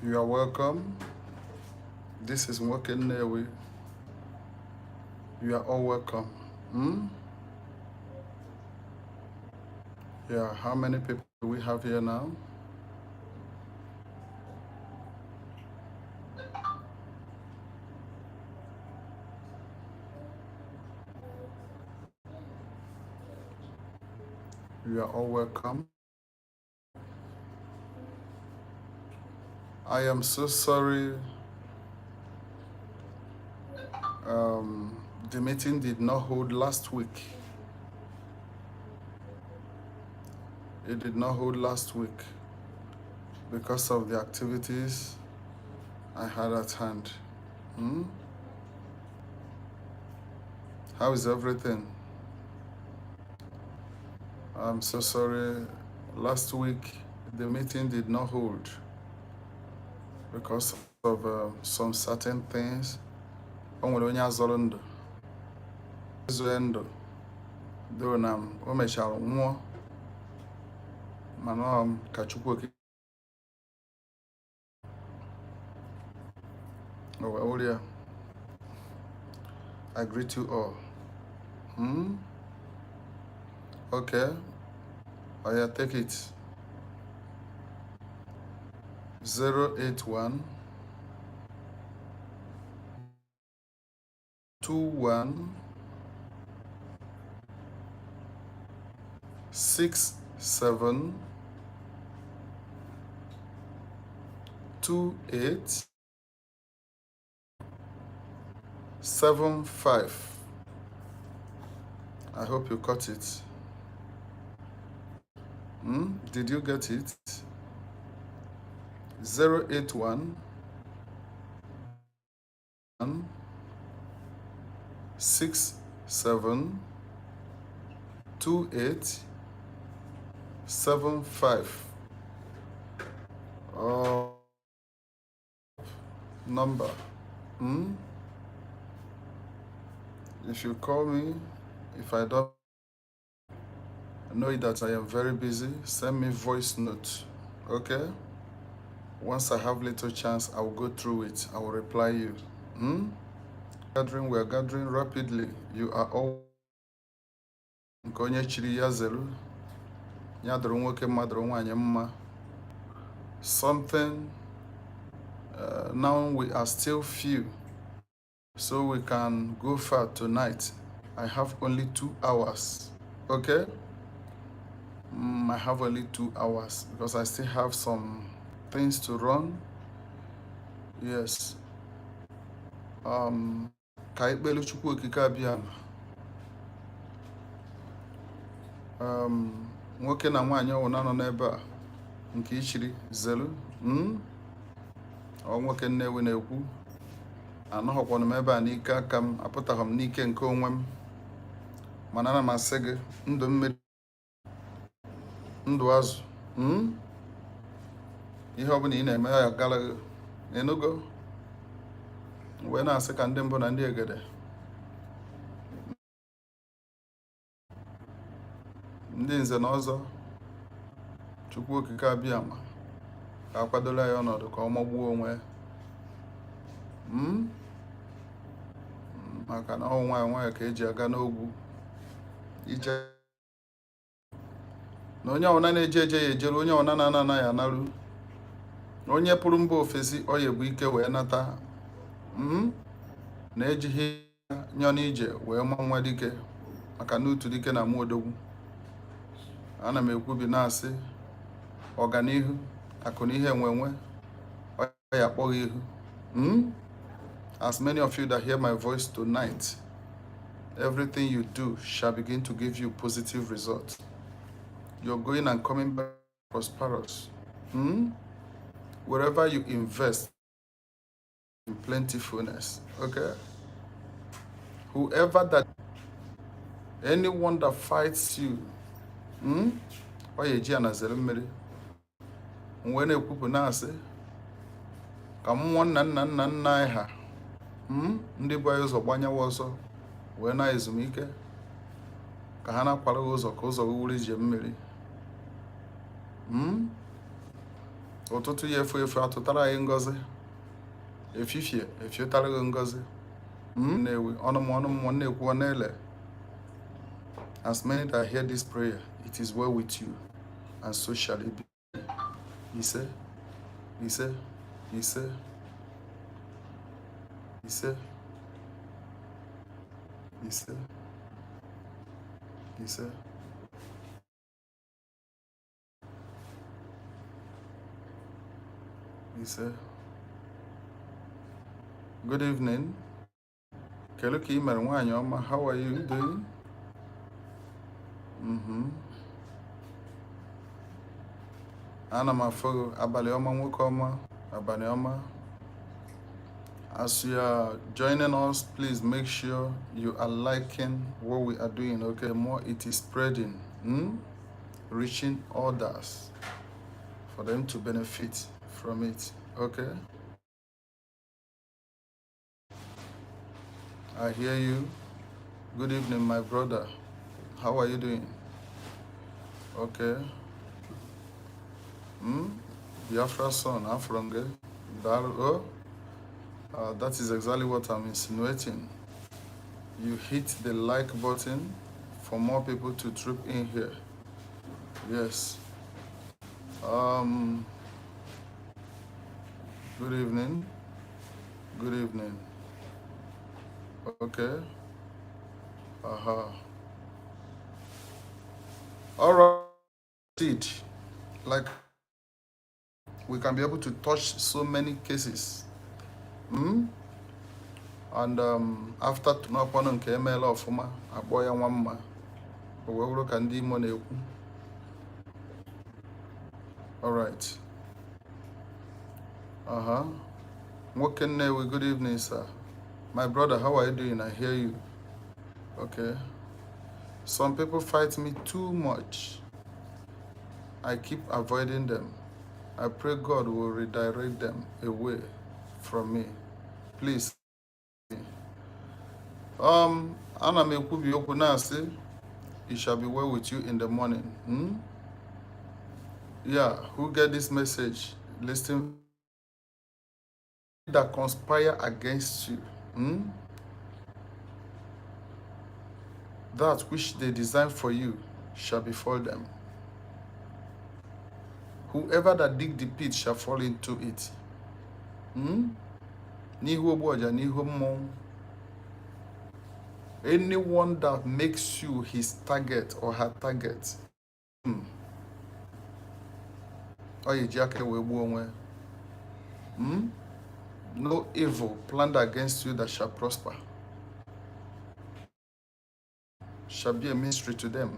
You are welcome. This is Nwoke Nnewi. You are all welcome. Yeah, how many people do we have here now? You are all welcome. I am so sorry. The meeting did not hold last week. It did not hold last week because of the activities I had at hand. How is everything? I'm so sorry. Last week, the meeting did not hold because of some certain things. O nwere onye azọrọ ndụ. Ezoe ndụ. Though na o mechara nwụọ. Mana ka Chukwu okike. Olia, I greet you all. Okay. Oh yeah, take it. 081 21 67 28 75. I hope you caught it. Did you get it? 081 67 28 75. Number. If you call me, if I don't know that I am very busy, send me voice note. Okay? Once I have little chance, I will go through it. I will reply you. We are gathering rapidly. You are all Nkonye chiri ya zelu. Nyadoro nwoke mmadụ nwanyị mma. Something. Now we are still few, so we can go far tonight. I have only 2 hours. Okay? I have only 2 hours because I still have some things to run. Yes. Ka ikpelu Chukwu okike abịa. Nwoke na nwaanyị ọwụna nọ n'ebe a nke ichiri zelu. Ọ Nwoke Nnewi na-ekwu. Anọghọkwanụ m ebe a n'ike aka m, apụtaghị m n'ike nke onwe m. Mana ana m asị gị, ndụ mmiri, ndụ azụ. Ihe ọbụla ị na-eme ya gara gị. Enugo? Wee na-asị ka ndị mbụ na ndị egede. Ndị nze na ọzọ. Chukwu okike abịa ma ka akwadola ya ọnọdụ ka ọ magbuo onwe. Maka na ọ nwayọ ka eji aga n'ogwu. Ije na onye ọwụna na-eje eje ya ejere, onye ọwụna na-ana ya anarụ. Onye pụrụ mba ofesi ọ ya ebu ike wee nata. Na-ejighị nyọ n'ije wee ma nwa dike maka na utu dike na mụ odogwu. Ana m ekwubi na-asị ọganihu, akụ na ihe enwenwe ọ ya akpọghị ihu. As many of you that hear my voice tonight, everything you do shall begin to give you positive results. You're going and coming back prosperous. Wherever you invest in plentifulness, okay? Whoever that, anyone that fights you, ọ ya eji anazere mmiri. Mgbe na-ekwupụ na-asị ka mmụọ nna anyị ha ndị bụ anyị ụzọ gbanyewa ọzọ wee na ezumike ka ha na-akwara ụzọ ka ụzọ wuru ije mmiri. ụtụtụ ya efu atụtara anyị ngọzi, efifie efiotara gị ngọzi. Nnewi ọnụ m na-ekwu ọ na-ele. As many that hear this prayer, it is well with you, and so shall it be. Ise, ise, ise, ise, ise, ise. Ise. Good evening. Kelu ka ị mere nwaanyị ọma. How are you doing? Ana m afọ abalị ọma nwoke ọma, abalị ọma. As you are joining us, please make sure you are liking what we are doing, okay? The more it is spreading, reaching others for them to benefit from it, okay? I hear you. Good evening, my brother. How are you doing? Okay. Biafra son, Afronge. That is exactly what I'm insinuating. You hit the like button for more people to troop in here. Yes. Good evening. Good evening. Okay. All right. Like, we can be able to touch so many cases. And after tunakwana nke emela ọfụma akpọ ya nwa mma o wee bụrụ ka ndị Imo na-ekwu. All right. Nwoke Nnewi, good evening, sir. My brother, how are you doing? I hear you. Okay. Some people fight me too much. I keep avoiding them. I pray God will redirect them away from me. Please. Ana m ekwubi okwu na-asị, it shall be well with you in the morning. Yeah, who get this message? Listen. That conspire against you, that which they design for you shall befall them. Whoever that dig the pit shall fall into it. N'ihu ogboja, n'ihu mmọnwụ. Anyone that makes you his target or her target, no evil planned against you that shall prosper shall be a mystery to them.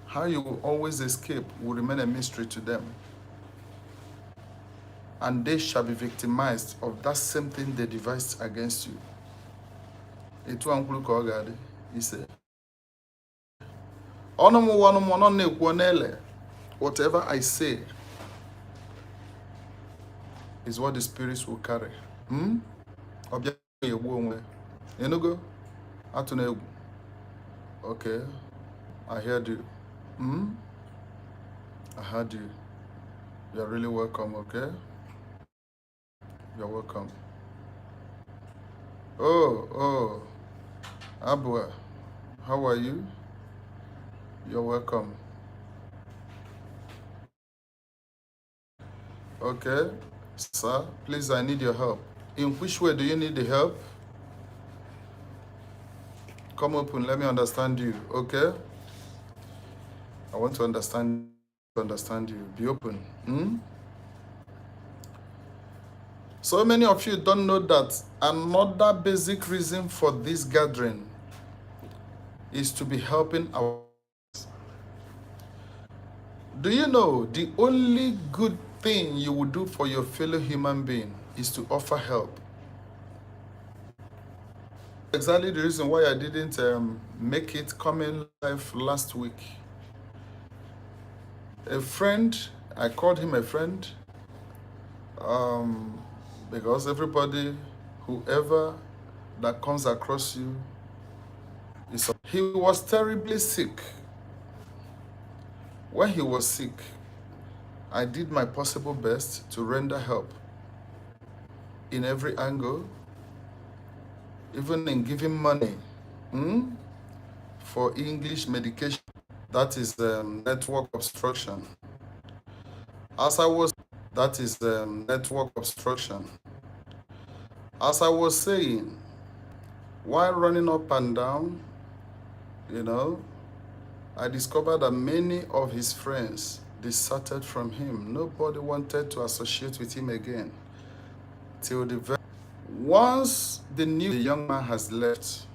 How you will always escape will remain a mystery to them. And they shall be victimized of that same thing they devised against you. He said, whatever I say is what the spirits will carry. Okay, I heard you. I heard you. You're really welcome, okay? You're welcome. Oh, Abua, how are you? You're welcome. Okay, sir, please, I need your help. In which way do you need the help? Come up and let me understand you, okay? I want to understand you. Be open. So many of you don't know that another basic reason for this gathering is to be helping our. Do you know the only good thing you will do for your fellow human being is to offer help? Exactly the reason why I didn't make it coming live last week. A friend, I called him a friend, because everybody, whoever that comes across you, he was terribly sick. When he was sick, I did my possible best to render help in every angle, even in giving money for English medication. That is network obstruction. As I was, that is network obstruction. As I was saying, while running up and down, I discovered that many of his friends deserted from him. Nobody wanted to associate with him again. Till the very once they knew the young man has left,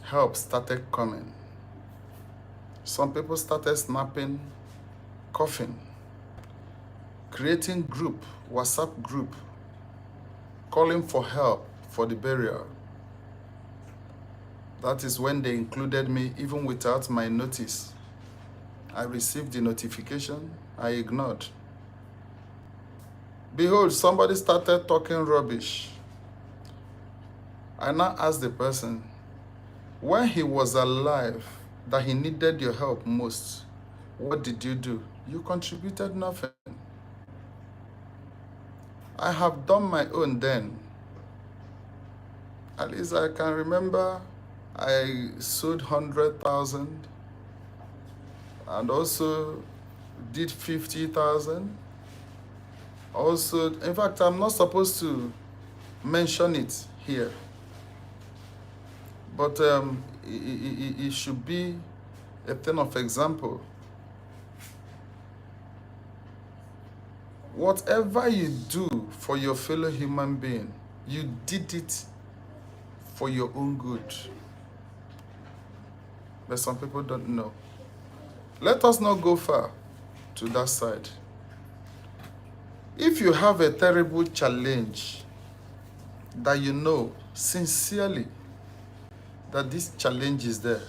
help started coming. Some people started snapping, coughing, creating group, WhatsApp group, calling for help for the burial. That is when they included me even without my notice. I received the notification, I ignored. Behold, somebody started talking rubbish. I now asked the person, when he was alive, that he needed your help most, what did you do? You contributed nothing. I have done my own then. At least I can remember I sold 100,000 and also did 50,000. Also, in fact, I'm not supposed to mention it here, but it should be a thing of example. Whatever you do for your fellow human being, you did it for your own good. But some people don't know. Let us not go far to that side. If you have a terrible challenge that you know sincerely that this challenge is there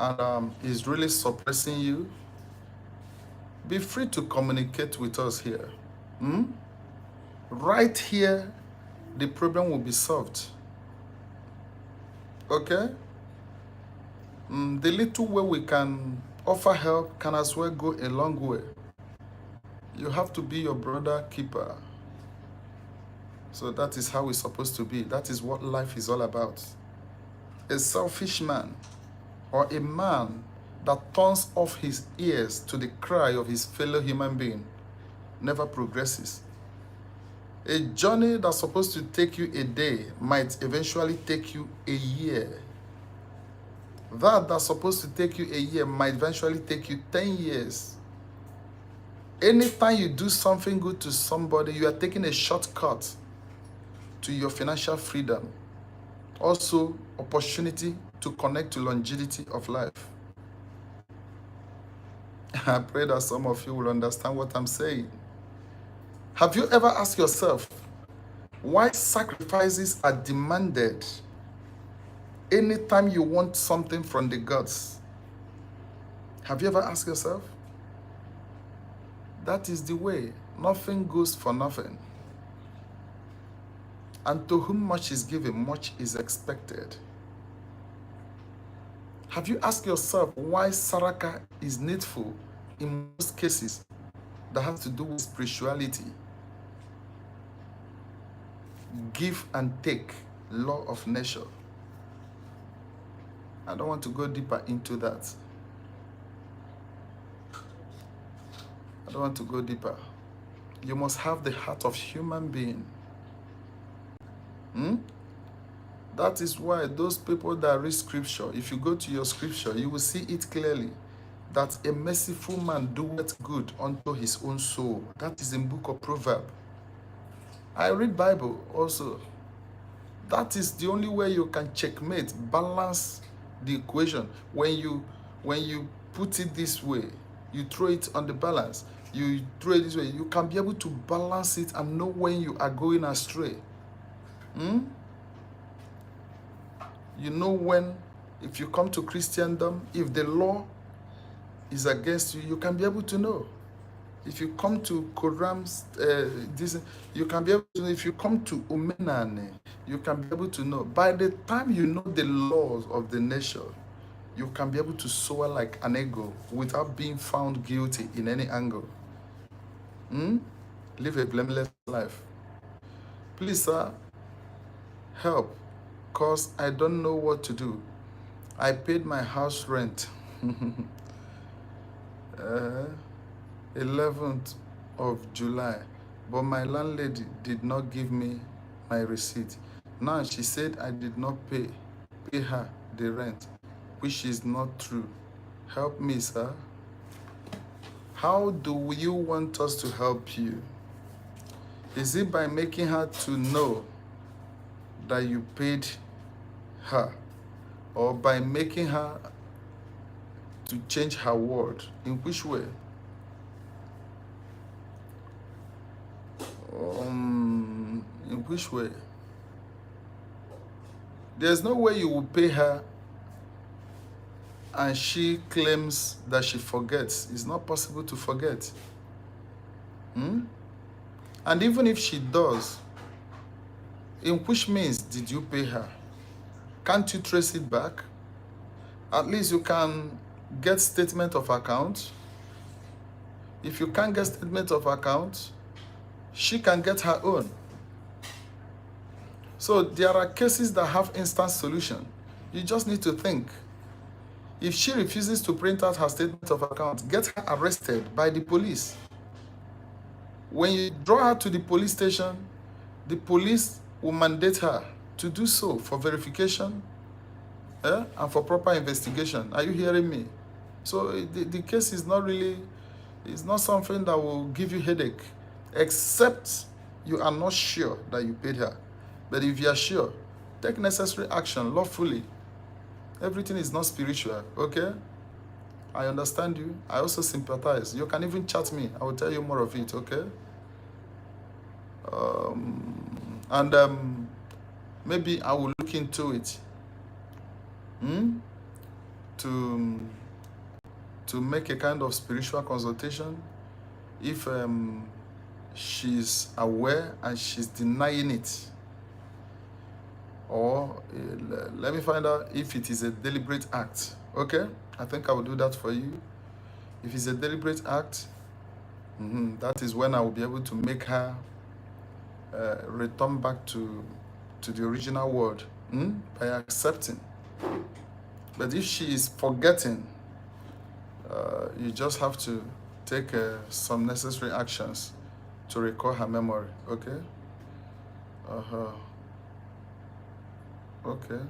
and is really suppressing you, be free to communicate with us here. Right here, the problem will be solved. Okay? The little way we can offer help can as well go a long way. You have to be your brother keeper. So that is how it's supposed to be. That is what life is all about. A selfish man or a man that turns off his ears to the cry of his fellow human being never progresses. A journey that's supposed to take you a day might eventually take you a year. That's supposed to take you a year might eventually take you 10 years. Anytime you do something good to somebody, you are taking a shortcut to your financial freedom. Also, opportunity to connect to longevity of life. I pray that some of you will understand what I'm saying. Have you ever asked yourself why sacrifices are demanded anytime you want something from the gods? Have you ever asked yourself? That is the way. Nothing goes for nothing. And to whom much is given, much is expected. Have you asked yourself why Saraka is needful in most cases that has to do with spirituality? Give and take, law of nature. I don't want to go deeper into that. I don't want to go deeper. You must have the heart of human being. That is why those people that read scripture, if you go to your scripture, you will see it clearly that a merciful man doeth good unto his own soul. That is in book of Proverbs. I read Bible also. That is the only way you can checkmate, balance the equation. When you put it this way, you throw it on the balance, you throw it this way, you can be able to balance it and know when you are going astray. You know when, if you come to Christendom, if the law is against you, you can be able to know. If you come to Quran's, you can be able to know. If you come to Umenane, you can be able to know. By the time you know the laws of the nation, you can be able to soar like an eagle without being found guilty in any angle. Live a blameless life. Please, sir, help, cause I don't know what to do. I paid my house rent 11th of July, but my landlady did not give me my receipt. Now she said I did not pay her the rent, which is not true. Help me, sir. How do you want us to help you? Is it by making her to know that you paid her, or by making her to change her word? In which way? In which way? There's no way you will pay her and she claims that she forgets. It's not possible to forget. And even if she does, in which means did you pay her? Can't you trace it back? At least you can get statement of account. If you can't get statement of account, she can get her own. So there are cases that have instant solution. You just need to think. If she refuses to print out her statement of account, get her arrested by the police. When you draw her to the police station, the police will mandate her to do so for verification and for proper investigation. Are you hearing me? So the case is not really, it's not something that will give you headache, except you are not sure that you paid her. But if you are sure, take necessary action lawfully. Everything is not spiritual, okay? I understand you. I also sympathize. You can even chat me. I will tell you more of it, okay? Maybe I will look into it to make a kind of spiritual consultation. If she's aware and she's denying it, or let me find out if it is a deliberate act. Okay, I think I will do that for you. If it's a deliberate act, that is when I will be able to make her return back to the original word by accepting. But if she is forgetting, you just have to take some necessary actions to recall her memory. Okay. Okay.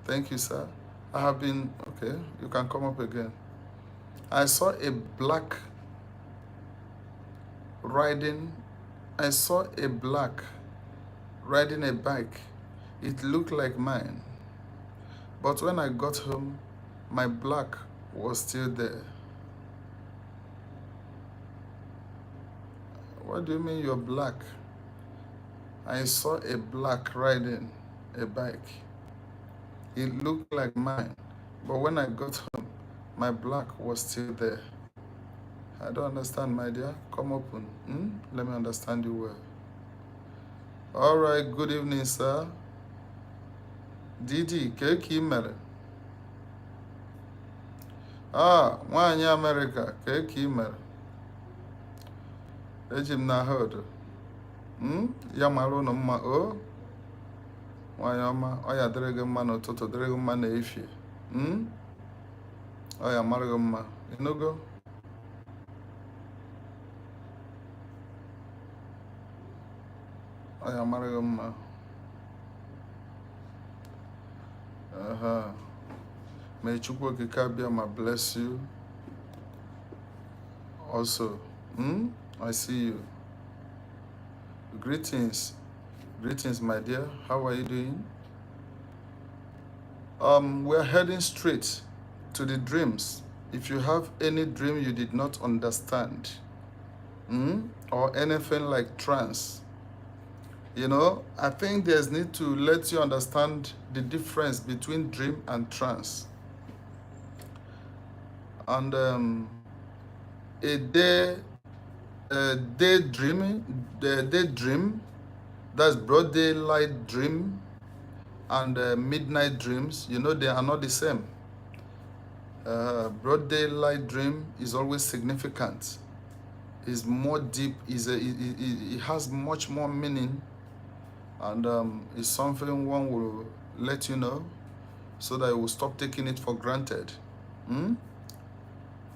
Thank you, sir. I have been, okay, you can come up again. I saw a black riding a bike. It looked like mine. But when I got home, my black was still there. What do you mean you're black? I saw a black riding a bike. It looked like mine, but when I got home, my black was still there. I don't understand, my dear. Come open. Let me understand you well. All right, good evening, sir. Didi, keki mere. Nwaanyị America, keki mere. Eji m na hood. Ya mara unu mma o. Nwaanyị ọma, ọ ya dịrị gị mma n'ụtụtụ, dịrị gị mma n'efie. Ọ ya mara gị mma. Ịnụgo? Ọ ya mara gị mma. May Chukwu Okike Abịama bless you. Also, I see you. Greetings, my dear. How are you doing? We're heading straight to the dreams. If you have any dream you did not understand, or anything like trance, I think there's need to let you understand the difference between dream and trance. And a daydream, that's broad daylight dream, and midnight dreams, you know, they are not the same. Broad daylight dream is always significant. Is more deep. It has much more meaning, and it's something one will let you know, so that you will stop taking it for granted.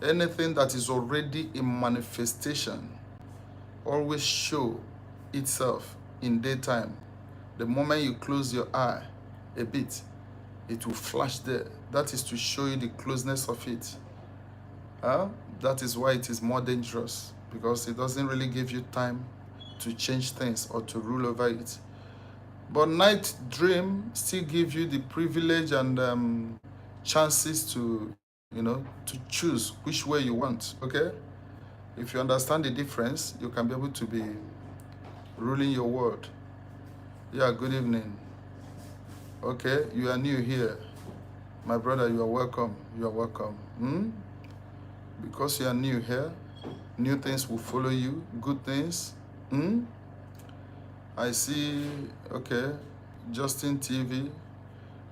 Anything that is already in manifestation always show itself in daytime. The moment you close your eye a bit, it will flash there. That is to show you the closeness of it. That is why it is more dangerous, because it doesn't really give you time to change things or to rule over it. But night dream still give you the privilege and chances to, to choose which way you want, okay? If you understand the difference, you can be able to be ruling your world. Yeah, good evening. Okay, you are new here. My brother, you are welcome. You are welcome. Because you are new here, new things will follow you, good things. I see, okay, Justin TV,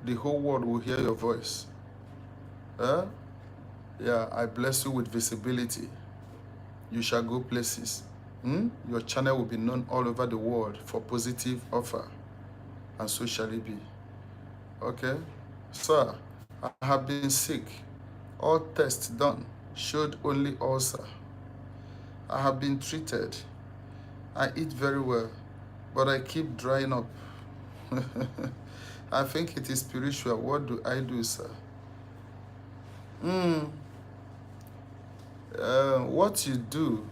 the whole world will hear your voice. Yeah, I bless you with visibility. You shall go places. Your channel will be known all over the world for positive offer, and so shall it be. Okay, sir, I have been sick. All tests done showed only ulcer. I have been treated. I eat very well, but I keep drying up. I think it is spiritual. What do I do, sir? What you do,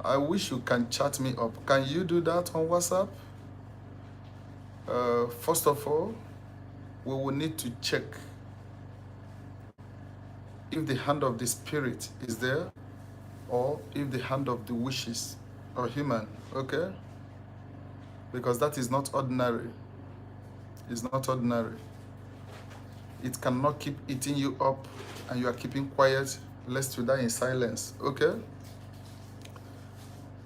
I wish you can chat me up. Can you do that on WhatsApp? First of all, we will need to check if the hand of the spirit is there, or if the hand of the wishes are human, okay? Because that is not ordinary. It's not ordinary. It cannot keep eating you up and you are keeping quiet lest you die in silence, okay?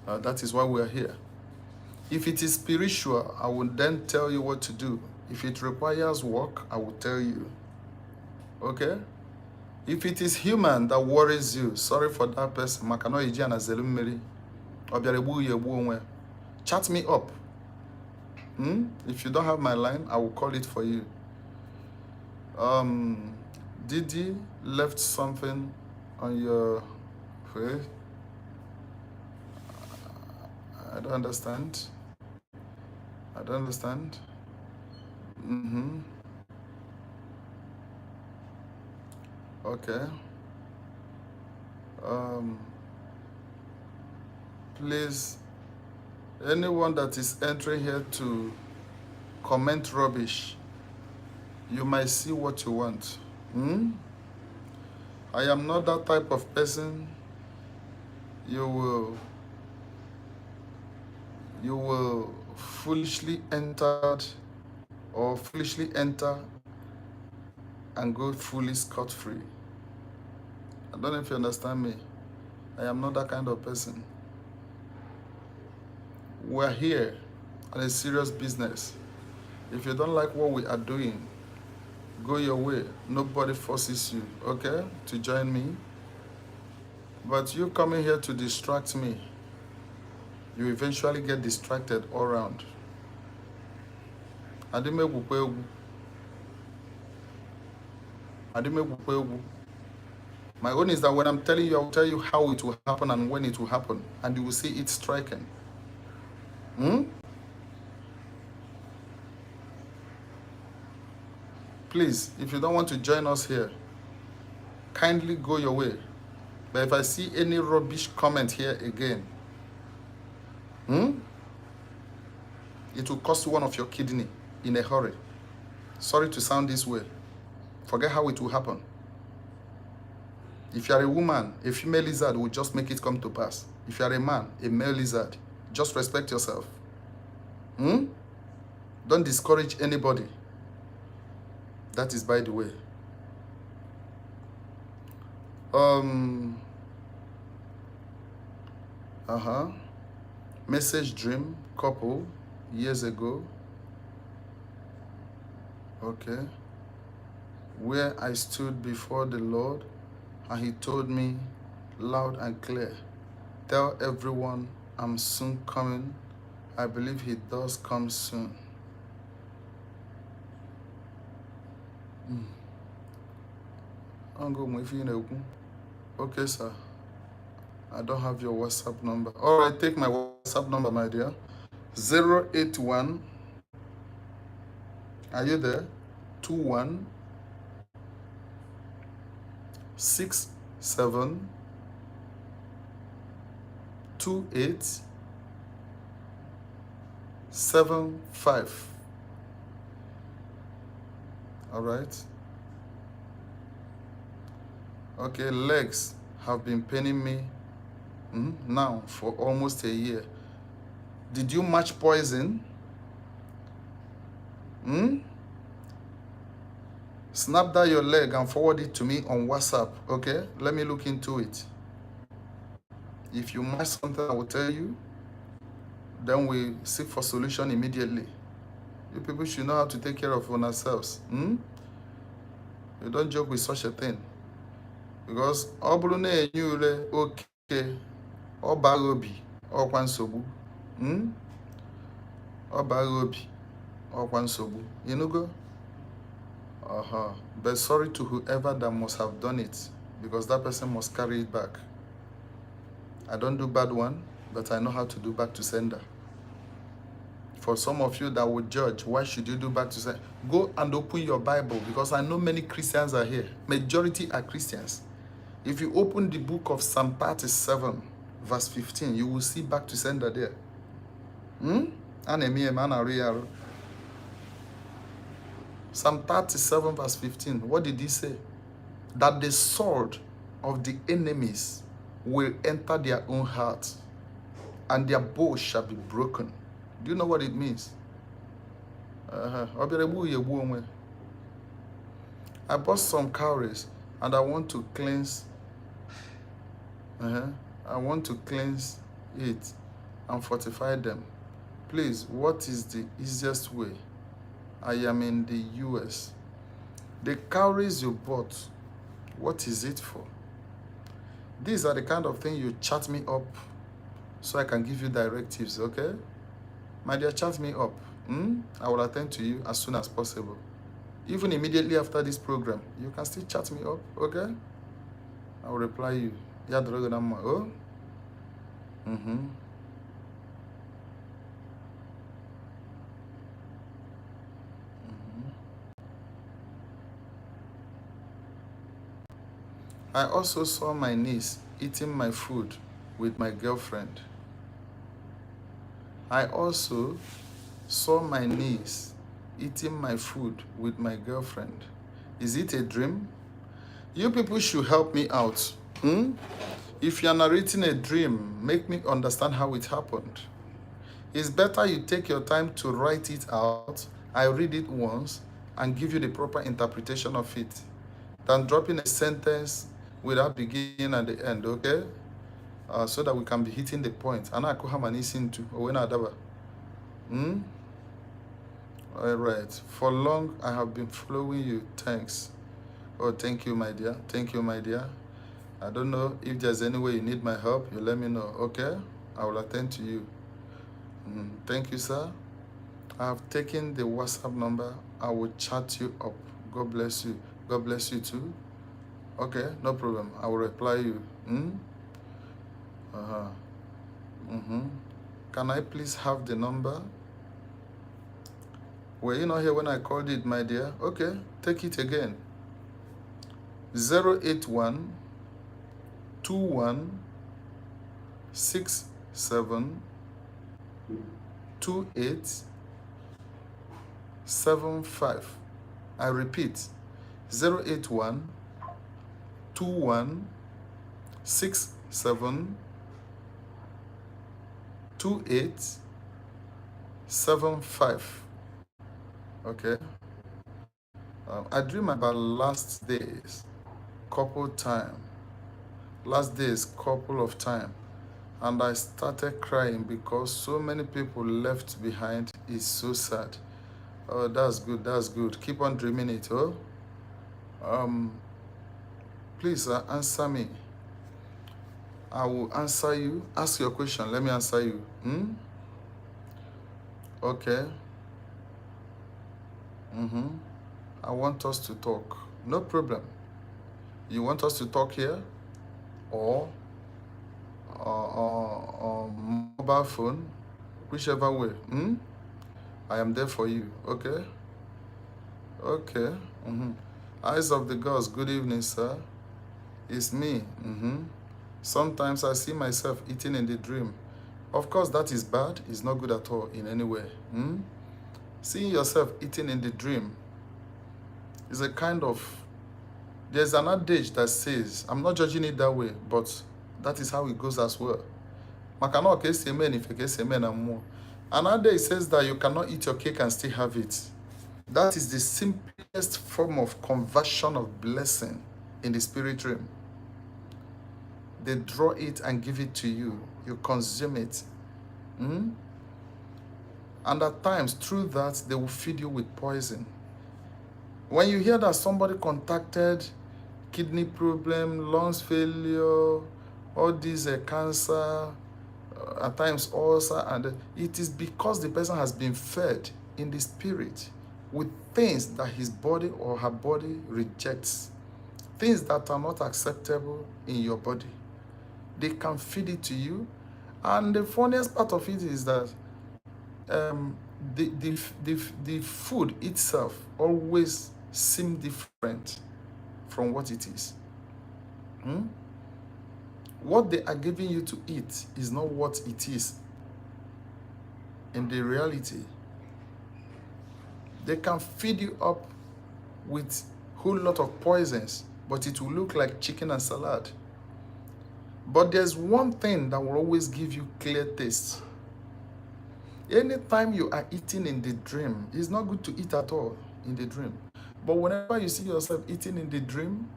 That is why we are here. If it is spiritual, I will then tell you what to do. If it requires work, I will tell you, okay? If it is human that worries you, sorry for that person. Chat me up. If you don't have my line, I will call it for you. Didi left something on your face. I don't understand. I don't understand. Okay. Please, anyone that is entering here to comment rubbish, you might see what you want. I am not that type of person. You will foolishly enter and go fully scot-free. I don't know if you understand me. I am not that kind of person. We're here on a serious business. If you don't like what we are doing, go your way. Nobody forces you, okay, to join me. But you coming here to distract me, you eventually get distracted all around. My own is that when I'm telling you, I'll tell you how it will happen and when it will happen, and you will see it striking. Please, if you don't want to join us here, kindly go your way. But if I see any rubbish comment here again, it will cost one of your kidney in a hurry. Sorry to sound this way. Forget how it will happen. If you are a woman, a female lizard will just make it come to pass. If you are a man, a male lizard, just respect yourself. Don't discourage anybody. That is by the way. Message dream couple years ago. Okay. Where I stood before the Lord, and he told me loud and clear, tell everyone I'm soon coming. I believe he does come soon. I'm going with you. Okay, sir. I don't have your WhatsApp number. All right, take my WhatsApp number, my dear. 081. Are you there? 21 67 28 75. All right. Okay, legs have been paining me now for almost a year. Did you match poison? Snap that your leg and forward it to me on WhatsApp, okay? Let me look into it. If you match something, I will tell you. Then we seek for solution immediately. You people should know how to take care of yourselves. You don't joke with such a thing. Because ọ bụrụ na enye ule oke ọ bara obi ọkwa nsogbu. Ọ bara obi ọkwa nsogbu. You know go? But sorry to whoever that must have done it, because that person must carry it back. I don't do bad one, but I know how to do back to sender. For some of you that would judge, why should you do back to sender? Go and open your Bible, because I know many Christians are here. Majority are Christians. If you open the book of Psalm 37, verse 15, you will see back to sender there. Psalm 37, verse 15. What did he say? That the sword of the enemies will enter their own hearts, and their bow shall be broken. Do you know what it means? I bought some cowries, and I want to cleanse. I want to cleanse it and fortify them. Please, what is the easiest way? I am in the US. The cowries you bought, what is it for? These are the kind of thing you chat me up so I can give you directives, okay? My dear, chat me up. I will attend to you as soon as possible. Even immediately after this program, you can still chat me up, okay? I will reply you. Oh? I also saw my niece eating my food with my girlfriend. I also saw my niece eating my food with my girlfriend. Is it a dream? You people should help me out. If you are narrating a dream, make me understand how it happened. It's better you take your time to write it out, I read it once, and give you the proper interpretation of it, than dropping a sentence without beginning and the end, okay? So that we can be hitting the point. And I could have an into all right. For long, I have been following you. Thanks. Oh, thank you, my dear. Thank you, my dear. I don't know if there's any way you need my help. You let me know, okay? I will attend to you. Thank you, sir. I have taken the WhatsApp number. I will chat you up. God bless you. God bless you too. Okay, no problem. I will reply you. Can I please have the number? Were you not here when I called it, my dear? Okay, take it again. 081 21 67 28 75. I repeat, 081 21 67 28 75. Okay. I dream about last days, couple of time, and I started crying because so many people left behind. Is so sad. Oh, that's good. That's good. Keep on dreaming it. Oh, um, please answer me. I will answer you. Ask your question. Let me answer you. Okay. I want us to talk. No problem. You want us to talk here or mobile phone, whichever way. I am there for you. Okay. Okay. Eyes of the gods. Good evening, sir. It's me. Sometimes I see myself eating in the dream. Of course, that is bad. It's not good at all in any way. Seeing yourself eating in the dream is a kind of, there's an adage that says, I'm not judging it that way, but that is how it goes as well. An adage says that you cannot eat your cake and still have it. That is the simplest form of conversion of blessing in the spirit realm. They draw it and give it to you. You consume it. And at times, through that, they will feed you with poison. When you hear that somebody contacted kidney problem, lungs failure, all these cancer, at times ulcer, and it is because the person has been fed in the spirit with things that his body or her body rejects, things that are not acceptable in your body. They can feed it to you. And the funniest part of it is that the food itself always seems different from what it is. What they are giving you to eat is not what it is in the reality. They can feed you up with a whole lot of poisons, but it will look like chicken and salad. But there's one thing that will always give you clear taste. Anytime you are eating in the dream, it's not good to eat at all in the dream. But whenever you see yourself eating in the dream,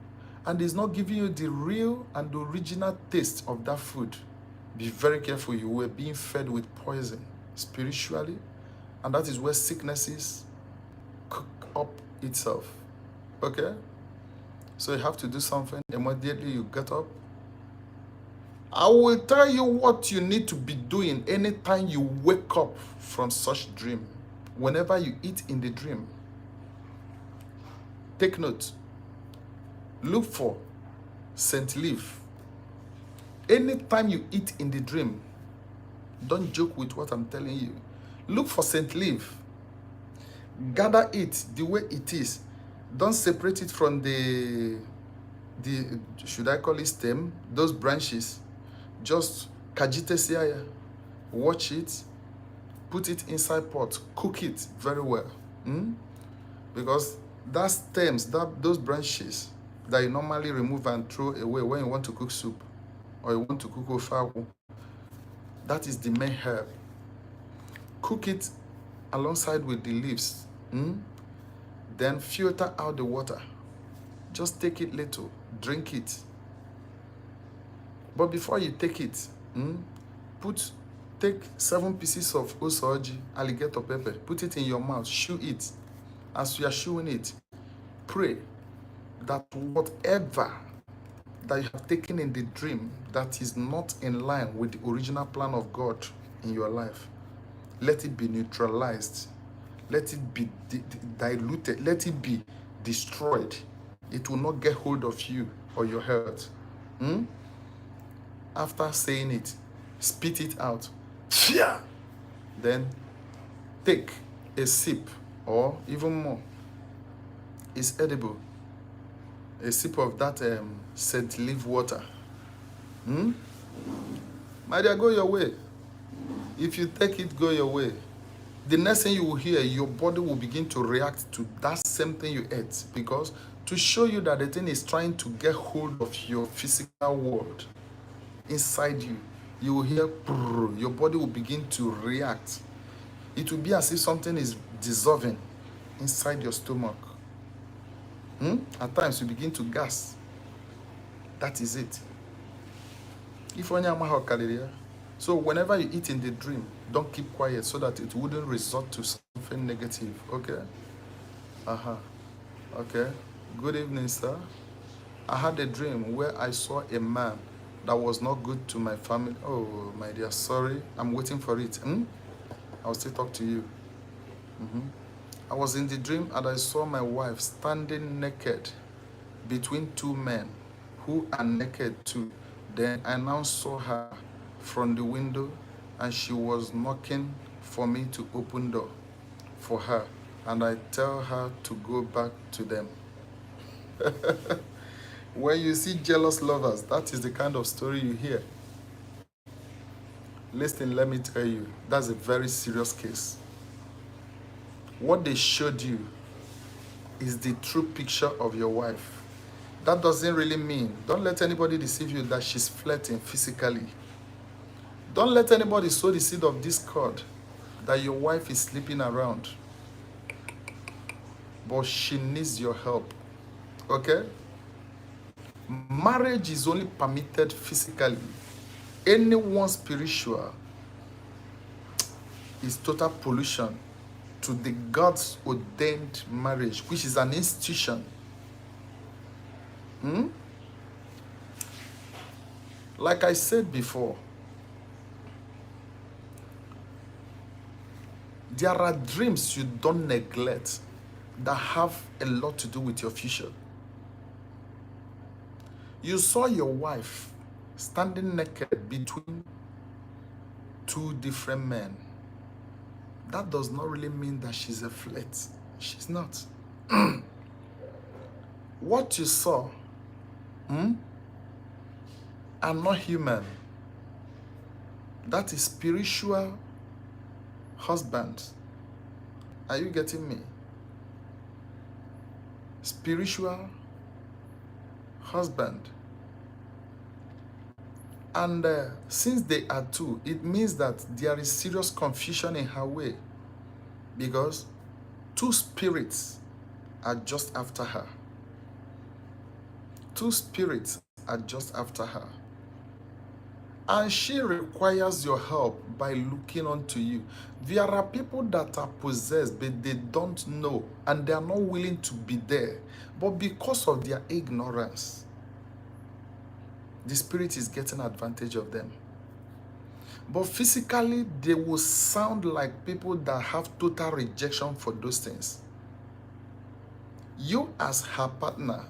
and it's not giving you the real and the original taste of that food, be very careful. You were being fed with poison spiritually, and that is where sicknesses cook up itself. Okay? So you have to do something. Immediately you get up. I will tell you what you need to be doing anytime you wake up from such dream. Whenever you eat in the dream, take note. Look for scent leaf. Anytime you eat in the dream, don't joke with what I'm telling you. Look for scent leaf. Gather it the way it is. Don't separate it from the should I call it stem? Those branches. Just kajite siaya. Watch it. Put it inside pot. Cook it very well. Because that stems, those branches that you normally remove and throw away when you want to cook soup or you want to cook ofawu, that is the main herb. Cook it alongside with the leaves. Then filter out the water. Just take it little, drink it. But before you take it, take 7 pieces of osoji, alligator pepper, put it in your mouth, chew it. As you are chewing it, pray that whatever that you have taken in the dream that is not in line with the original plan of God in your life, let it be neutralized. Let it be diluted. Let it be destroyed. It will not get hold of you or your health. After saying it, spit it out. Fear. Then take a sip or even more. It's edible. A sip of that scent leaf water. My dear, go your way. If you take it, go your way. The next thing you will hear, your body will begin to react to that same thing you ate, because to show you that the thing is trying to get hold of your physical world inside you, you will hear, your body will begin to react. It will be as if something is dissolving inside your stomach. At times you begin to gasp. That is it. If onye amaghị ọkalịrị ya, So whenever you eat in the dream, don't keep quiet so that it wouldn't result to something negative. Okay? Uh-huh. Okay. Good evening, sir. I had a dream where I saw a man that was not good to my family. Oh, my dear, sorry. I'm waiting for it. I'll still talk to you. I was in the dream and I saw my wife standing naked between two men who are naked too. Then I now saw her from the window and she was knocking for me to open door for her. And I tell her to go back to them. When you see jealous lovers, that is the kind of story you hear. Listen, let me tell you, that's a very serious case. What they showed you is the true picture of your wife. That doesn't really mean, don't let anybody deceive you that she's flirting physically. Don't let anybody sow the seed of discord that your wife is sleeping around. But she needs your help. Okay? Marriage is only permitted physically. Anyone spiritual is total pollution to the God's ordained marriage, which is an institution. Like I said before, there are dreams you don't neglect that have a lot to do with your future. You saw your wife standing naked between two different men. That does not really mean that she's a flirt. She's not. What you saw are not human. That is spiritual husband. Are you getting me? Spiritual husband. And since they are two, it means that there is serious confusion in her way, because two spirits are just after her. Two spirits are just after her. And she requires your help by looking unto you. There are people that are possessed, but they don't know, and they are not willing to be there. But because of their ignorance, the spirit is getting advantage of them. But physically, they will sound like people that have total rejection for those things. You as her partner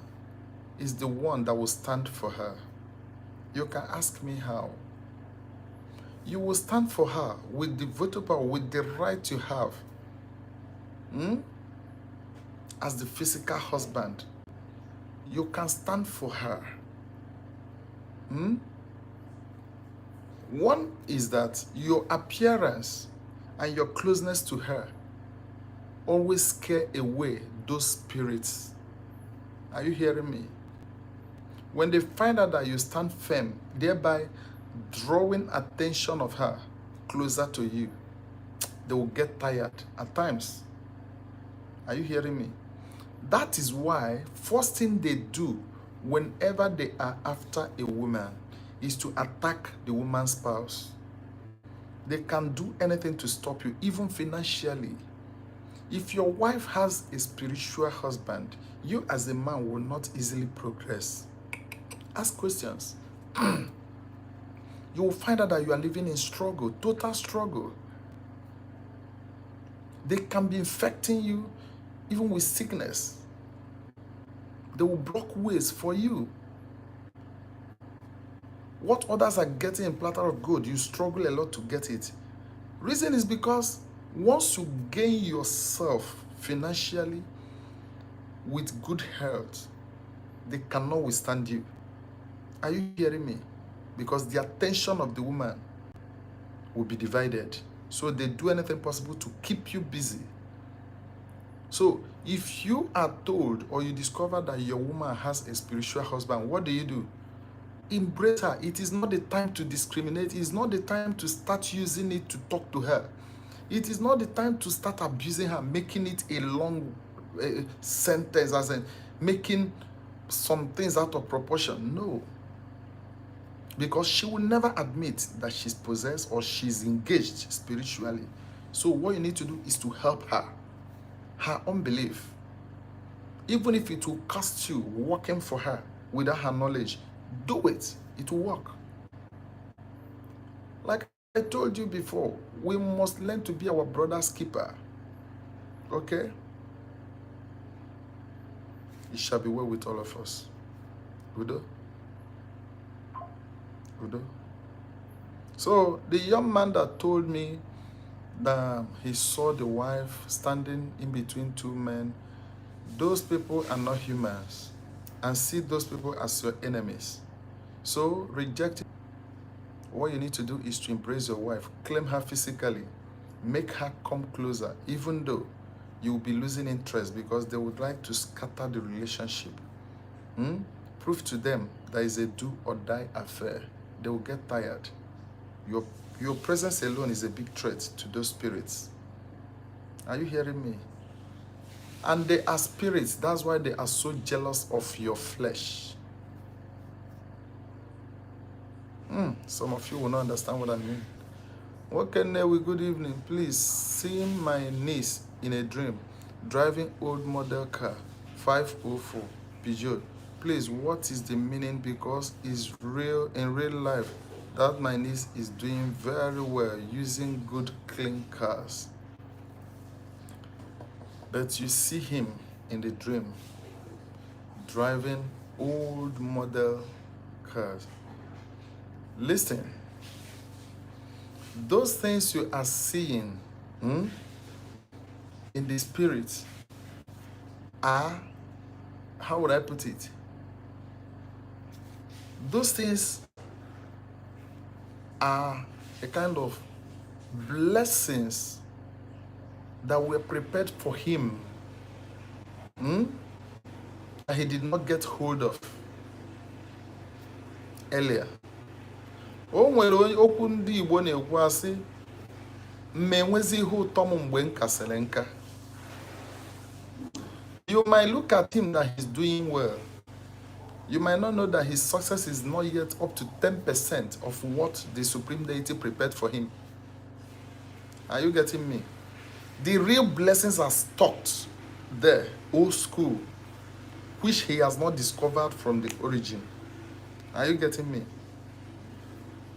is the one that will stand for her. You can ask me how. You will stand for her with the vote power, with the right you have. As the physical husband, you can stand for her. One is that your appearance and your closeness to her always scare away those spirits. Are you hearing me? When they find out that you stand firm, thereby drawing attention of her closer to you, they will get tired at times. Are you hearing me? That is why first thing they do whenever they are after a woman is to attack the woman's spouse. They can do anything to stop you, even financially. If your wife has a spiritual husband, you as a man will not easily progress. Ask questions. You will find out that you are living in struggle, total struggle. They can be infecting you even with sickness. They will block ways for you. What others are getting in platter of gold, you struggle a lot to get it. Reason is because once you gain yourself financially with good health, they cannot withstand you. Are you hearing me? Because the attention of the woman will be divided. So they do anything possible to keep you busy. So if you are told or you discover that your woman has a spiritual husband, what do? Embrace her. It is not the time to discriminate. It is not the time to start using it to talk to her. It is not the time to start abusing her, making it a long sentence, as in making some things out of proportion. No. because she will never admit that she's possessed or she's engaged spiritually. So what you need to do is to help her unbelief. Even if it will cost you working for her without her knowledge, do it. It will work. Like I told you before, we must learn to be our brother's keeper. Okay? It shall be well with all of us. Udo? Udo? So the young man that told me that he saw the wife standing in between two men, those people are not humans, and see those people as your enemies. So reject it. What you need to do is to embrace your wife, claim her physically, make her come closer, even though you will be losing interest because they would like to scatter the relationship. Prove to them that is a do or die affair. They will get tired. Your presence alone is a big threat to those spirits. Are you hearing me? And they are spirits. That's why they are so jealous of your flesh. Some of you will not understand what I mean. Okay, Nnewi, good evening. Please, seeing my niece in a dream, driving old model car, 504 Peugeot. Please, what is the meaning? Because it's real in real life that my niece is doing very well using good, clean cars. But you see him in the dream driving old model cars. Listen, those things you are seeing in the spirit are, how would I put it? Those things are a kind of blessings that were prepared for him that he did not get hold of earlier. O nwere okwu ndị Igbo na-ekwu asị, mmenwezi ihe ụtọ m mgbe m kasịrị nka. You might look at him that he's doing well. You might not know that his success is not yet up to 10% of what the Supreme Deity prepared for him. Are you getting me? The real blessings are stocked there, old school, which he has not discovered from the origin. Are you getting me?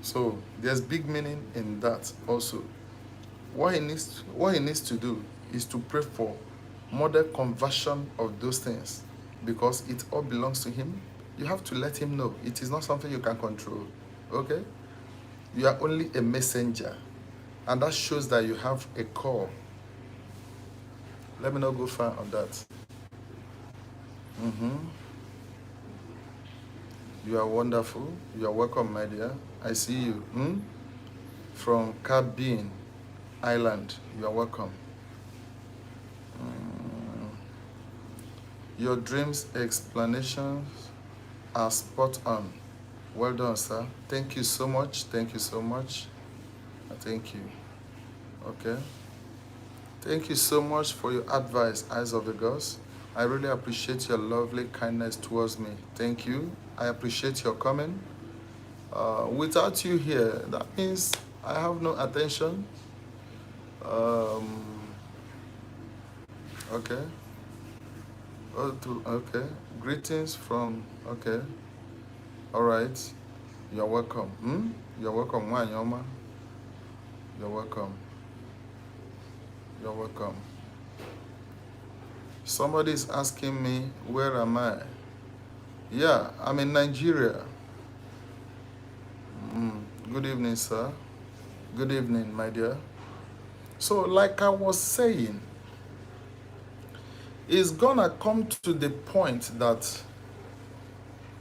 So there's big meaning in that also. What he needs to do is to pray for model conversion of those things, because it all belongs to him. You have to let him know it is not something you can control. Okay? You are only a messenger, and that shows that you have a call. Let me not go far on that. You are wonderful. You are welcome, my dear. I see you. From Caribbean Island. You are welcome. Your dreams explanations are spot on. Well done, sir. Thank you so much. Thank you so much. Thank you. Okay. Thank you so much for your advice, Eyes of the Gods. I really appreciate your lovely kindness towards me. Thank you. I appreciate your comment. Without you here, that means I have no attention. Okay. Okay. Greetings from, okay. All right. You're welcome. You're welcome, Wanyoma. You're welcome. You're welcome. Somebody is asking me, where am I? Yeah, I'm in Nigeria. Good evening, sir. Good evening, my dear. So, like I was saying, it's gonna come to the point that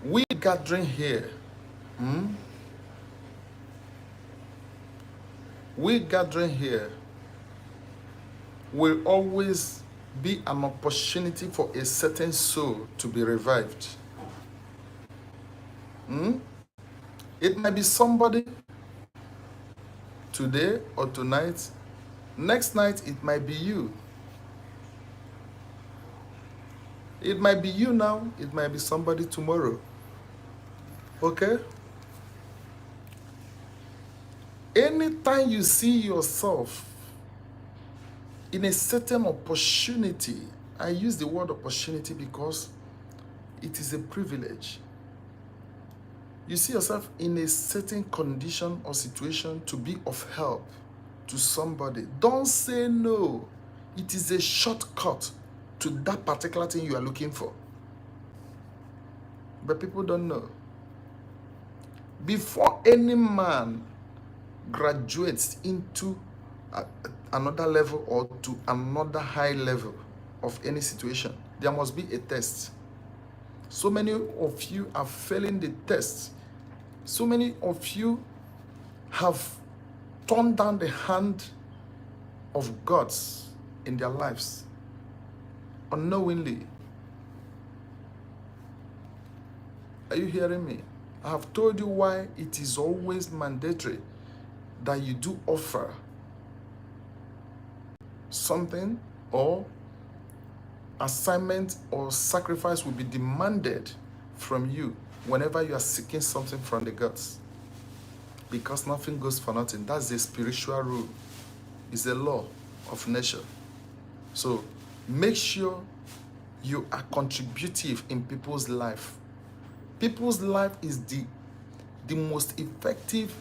we gathering here, we gathering here will always be an opportunity for a certain soul to be revived. It might be somebody today or tonight. Next night, it might be you. It might be you now. It might be somebody tomorrow. Okay? Anytime you see yourself in a certain opportunity, I use the word opportunity because it is a privilege. You see yourself in a certain condition or situation to be of help to somebody. Don't say no. It is a shortcut to that particular thing you are looking for. But people don't know. Before any man graduates into another level or to another high level of any situation, there must be a test. So many of you are failing the test. So many of you have turned down the hand of God in their lives unknowingly. Are you hearing me? I have told you why it is always mandatory that you do offer something, or assignment or sacrifice will be demanded from you whenever you are seeking something from the gods. Because nothing goes for nothing. That's a spiritual rule. It's a law of nature. So make sure you are contributive in people's life. People's life is the most effective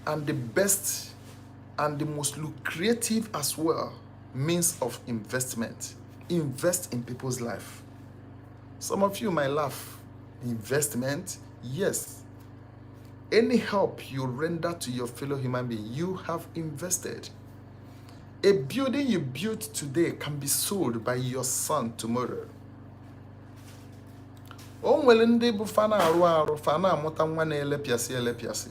and the best and the most lucrative as well means of investment. Invest in people's life. Some of you might laugh. Investment? Yes. Any help you render to your fellow human being, you have invested. A building you built today can be sold by your son tomorrow. O nwere ndị bụ fa na-arụ arụ, fa na-amụta nwa na-elepịasị elepịasị.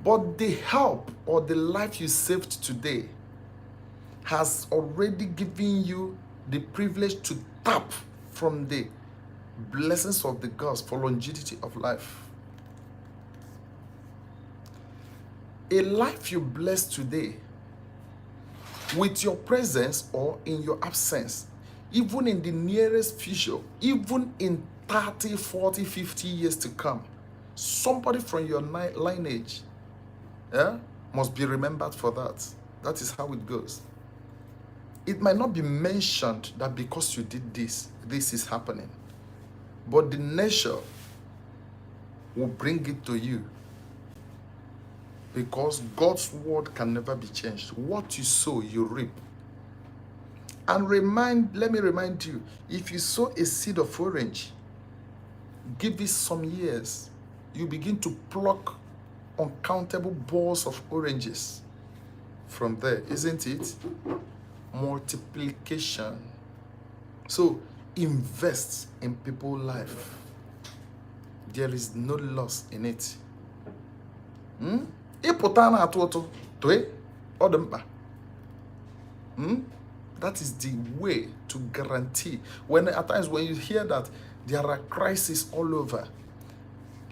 But the help or the life you saved today has already given you the privilege to tap from the blessings of the gods for longevity of life. A life you bless today with your presence or in your absence, even in the nearest future, even in 30, 40, 50 years to come, somebody from your lineage must be remembered for that. That is how it goes. It might not be mentioned that because you did this, this is happening. But the nature will bring it to you. Because God's word can never be changed. What you sow, you reap. And let me remind you, if you sow a seed of orange, give it some years, you begin to pluck uncountable balls of oranges from there, isn't it? Multiplication. So invest in people's life. There is no loss in it. That is the way to guarantee. At times when you hear that there are crises all over,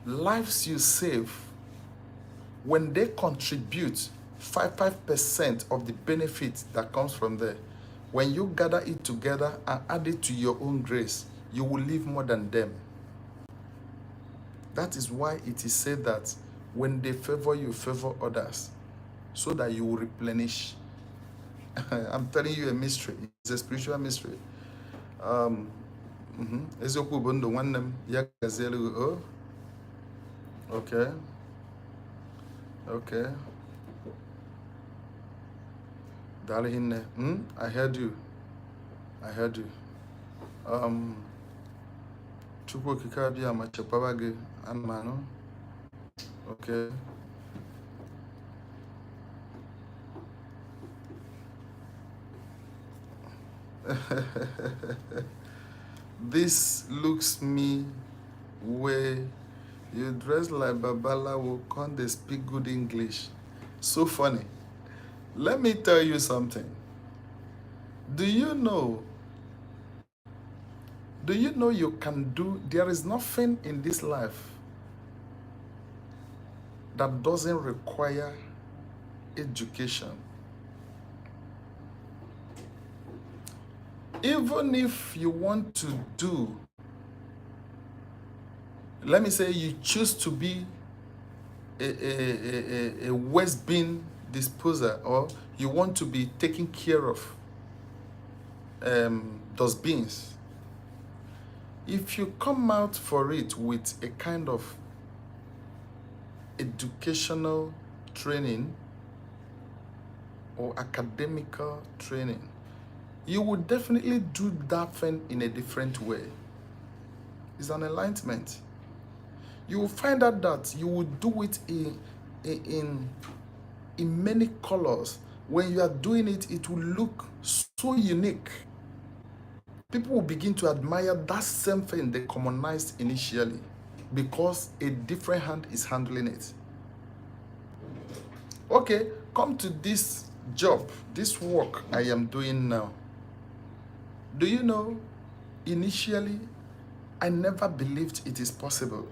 lives you save, when they contribute 5% of the benefit that comes from there, when you gather it together and add it to your own grace, you will live more than them. That is why it is said that when they favor you, favor others, so that you will replenish. I'm telling you a mystery. It's a spiritual mystery. Okay. Okay. Darling, I heard you. I heard you. Chukwu kikabia machepabage anmano. Okay. This looks me way you dress like Babalawo, can't they speak good English? So funny. Let me tell you something. Do you know you can do, there is nothing in this life that doesn't require education. Even if you want to do, let me say you choose to be a waste bin disposer, or you want to be taking care of dustbins, if you come out for it with a kind of educational training or academical training, you will definitely do that thing in a different way. It's an enlightenment. You will find out that you will do it in many colors. When you are doing it, it will look so unique. People will begin to admire that same thing they commonized initially because a different hand is handling it. Okay, come to this job, this work I am doing now. Do you know, initially, I never believed it is possible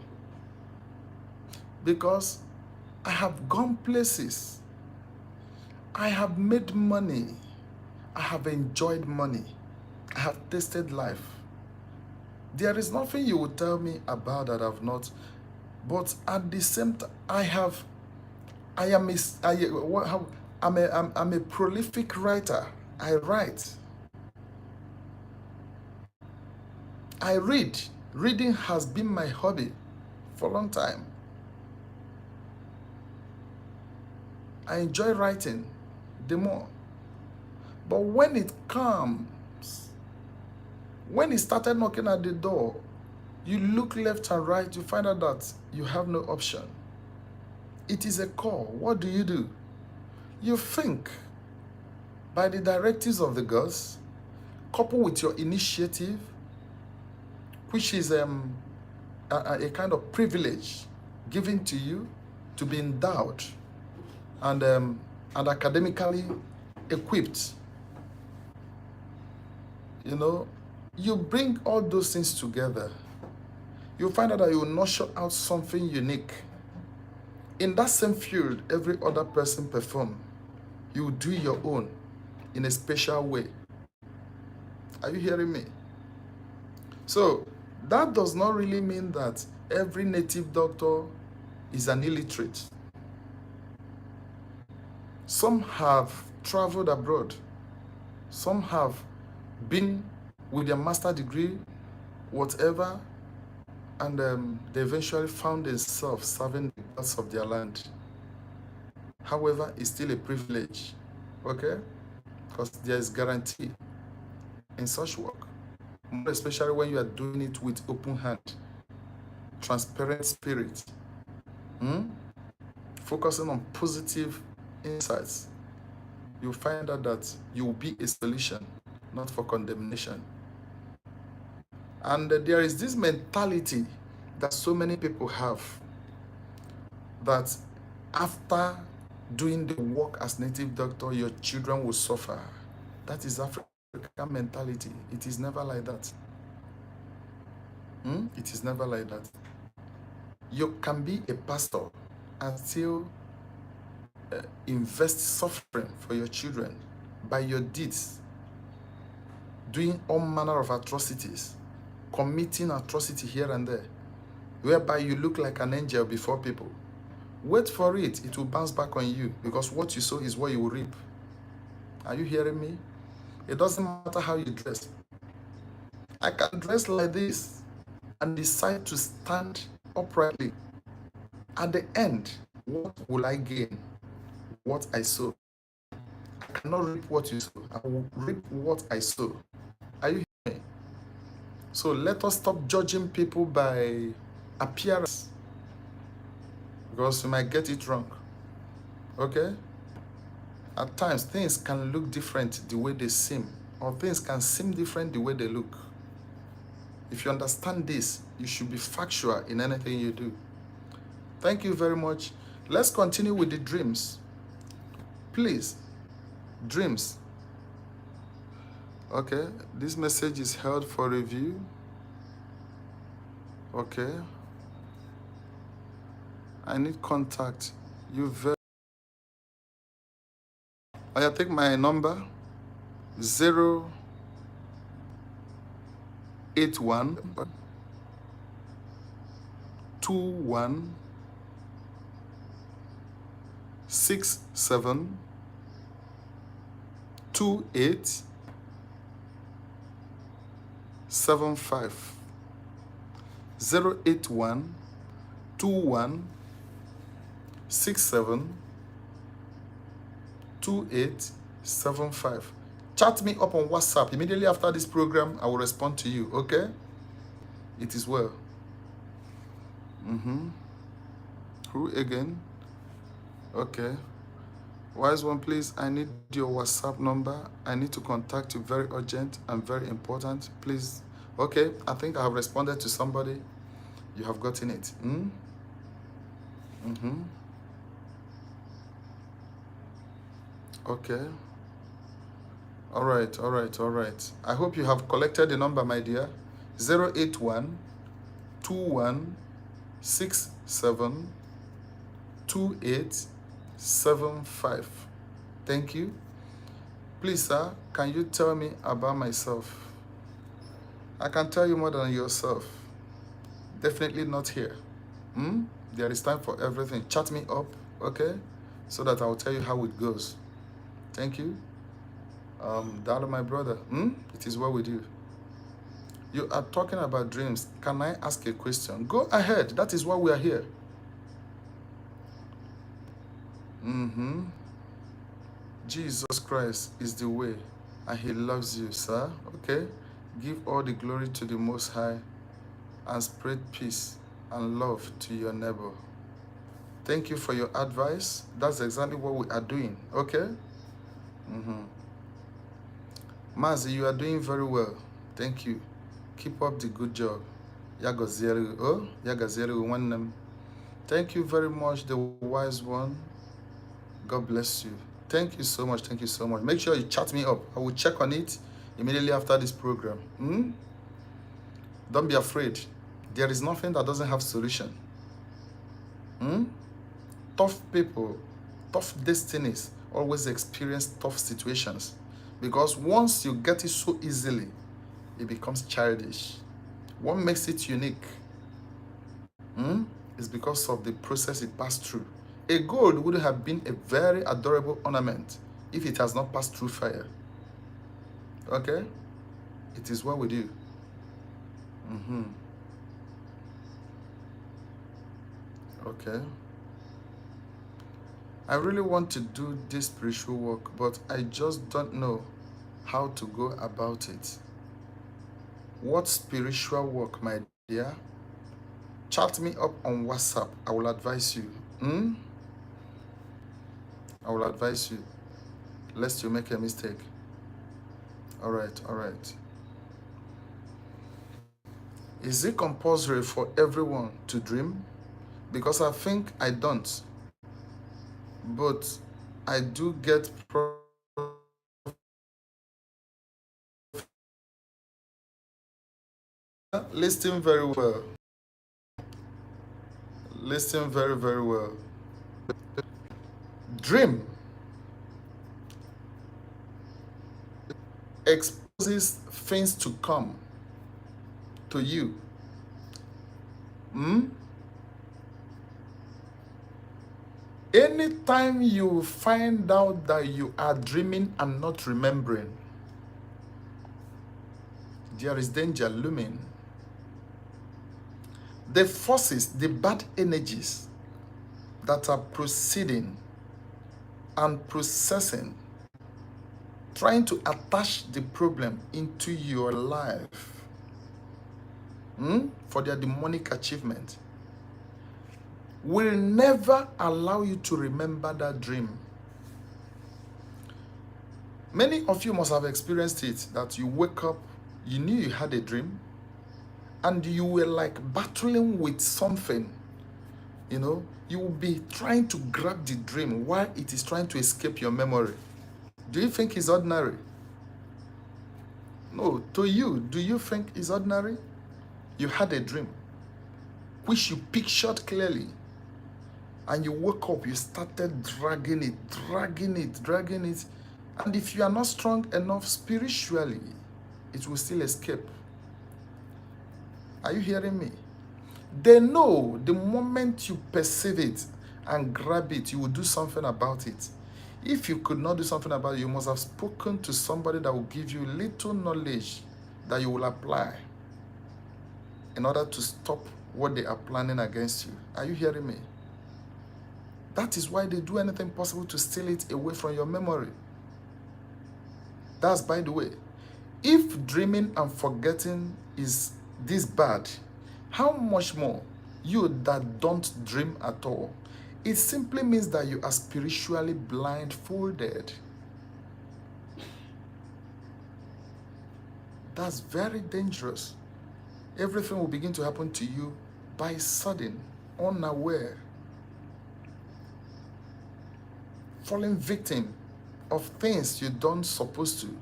because I have gone places, I have made money, I have enjoyed money, I have tasted life. There is nothing you will tell me about that I've not, but at the same time, I'm a prolific writer. I write. I read. Reading has been my hobby for a long time. I enjoy writing the more. But when it comes, when it started knocking at the door, you look left and right, you find out that you have no option. It is a call. What do? You think by the directives of the gods, coupled with your initiative, which is a kind of privilege given to you to be endowed and academically equipped. You know, you bring all those things together, you find out that you will nurture out something unique. In that same field, every other person perform. You do your own in a special way. Are you hearing me? So that does not really mean that every native doctor is an illiterate. Some have traveled abroad. Some have been with their master degree, whatever, and they eventually found themselves serving the gods of their land. However, it's still a privilege, okay? Because there is guarantee in such work, more especially when you are doing it with open hand, transparent spirit, focusing on positive insights. You'll find out that you will be a solution, not for condemnation. And there is this mentality that so many people have, that after doing the work as native doctor, your children will suffer. That is African mentality. It is never like that. It is never like that. You can be a pastor and still invest suffering for your children by your deeds, doing all manner of atrocities, committing atrocity here and there, whereby you look like an angel before people. Wait for it. It will bounce back on you, because what you sow is what you will reap. Are you hearing me? It doesn't matter how you dress. I can dress like this and decide to stand uprightly. At the end, what will I gain? What I sow. I cannot reap what you sow. I will reap what I sow. Are you hearing me? So let us stop judging people by appearance, because you might get it wrong. Okay? At times, things can look different the way they seem, or things can seem different the way they look. If you understand this, you should be factual in anything you do. Thank you very much. Let's continue with the dreams. Please, dreams. Okay, this message is held for review. Okay. I need contact. You very. I take my number 081 21 67 28 75. 081 21 67 2875. Chat me up on WhatsApp. Immediately after this program, I will respond to you, okay? It is well. Who again? Okay. Wise one, please. I need your WhatsApp number. I need to contact you. Very urgent and very important. Please. Okay. I think I have responded to somebody. You have gotten it. Okay. All right. All right. All right. I hope you have collected the number, my dear. 081 21 67 2875. Thank you. Please, sir, can you tell me about myself? I can tell you more than yourself. Definitely not here. There is time for everything. Chat me up, okay? So that I'll tell you how it goes. Thank you. Dalo, my brother. It is well with you. You are talking about dreams. Can I ask a question? Go ahead. That is why we are here. Jesus Christ is the way, and he loves you, sir. Okay? Give all the glory to the Most High and spread peace and love to your neighbor. Thank you for your advice. That's exactly what we are doing. Okay? Mazi, you are doing very well. Thank you. Keep up the good job. Yagozeri. Oh, Yagozeri one. Thank you very much, the wise one. God bless you. Thank you so much. Thank you so much. Make sure you chat me up. I will check on it immediately after this program. Don't be afraid. There is nothing that doesn't have solution. Tough people, tough destinies always experience tough situations, because once you get it so easily, it becomes childish. What makes it unique is because of the process it passed through. A gold would have been a very adorable ornament if it has not passed through fire. Okay? It is well with you. Okay. I really want to do this spiritual work, but I just don't know how to go about it. What spiritual work, my dear? Chat me up on WhatsApp. I will advise you. I will advise you, lest you make a mistake. All right, all right. Is it compulsory for everyone to dream? Because I think I don't. But I do get listen very well. Listen very, very well. Dream exposes things to come to you. Anytime you find out that you are dreaming and not remembering, there is danger looming. The forces, the bad energies that are proceeding and processing, trying to attach the problem into your life for their demonic achievement, will never allow you to remember that dream. Many of you must have experienced it, that you wake up, you knew you had a dream, and you were like battling with something. You know, you will be trying to grab the dream while it is trying to escape your memory. Do you think it's ordinary? No, to you, do you think it's ordinary? You had a dream, which you pictured clearly, and you woke up, you started dragging it. And if you are not strong enough spiritually, it will still escape. Are you hearing me? They know the moment you perceive it and grab it, you will do something about it. If you could not do something about it, you must have spoken to somebody that will give you little knowledge that you will apply in order to stop what they are planning against you. Are you hearing me? That is why they do anything possible to steal it away from your memory. That's by the way. If dreaming and forgetting is this bad, how much more you that don't dream at all? It simply means that you are spiritually blindfolded. That's very dangerous. Everything will begin to happen to you by sudden, unaware, falling victim of things you don't supposed to,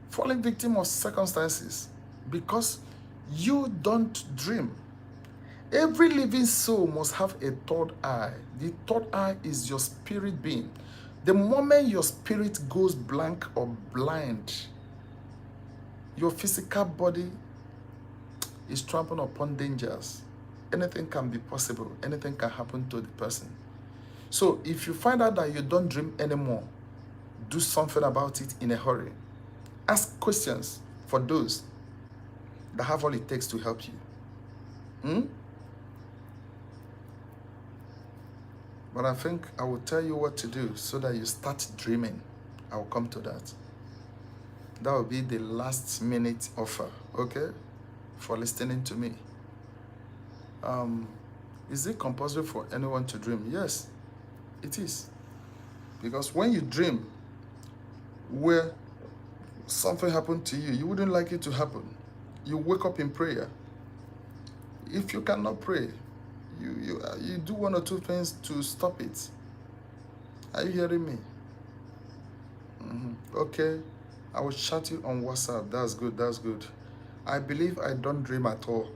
falling victim of circumstances because you don't dream. Every living soul must have a third eye. The third eye is your spirit being. The moment your spirit goes blank or blind, your physical body is trampling upon dangers. Anything can be possible. Anything can happen to the person. So if you find out that you don't dream anymore, do something about it in a hurry. Ask questions for those that have all it takes to help you. But I think I will tell you what to do so that you start dreaming. I will come to that. That will be the last minute offer, okay? For listening to me. Is it compulsory for anyone to dream? Yes, it is. Because when you dream where something happened to you, you wouldn't like it to happen. You wake up in prayer. If you cannot pray, you do one or two things to stop it. Are you hearing me? Okay, I will chat you on WhatsApp. That's good, that's good. I believe I don't dream at all.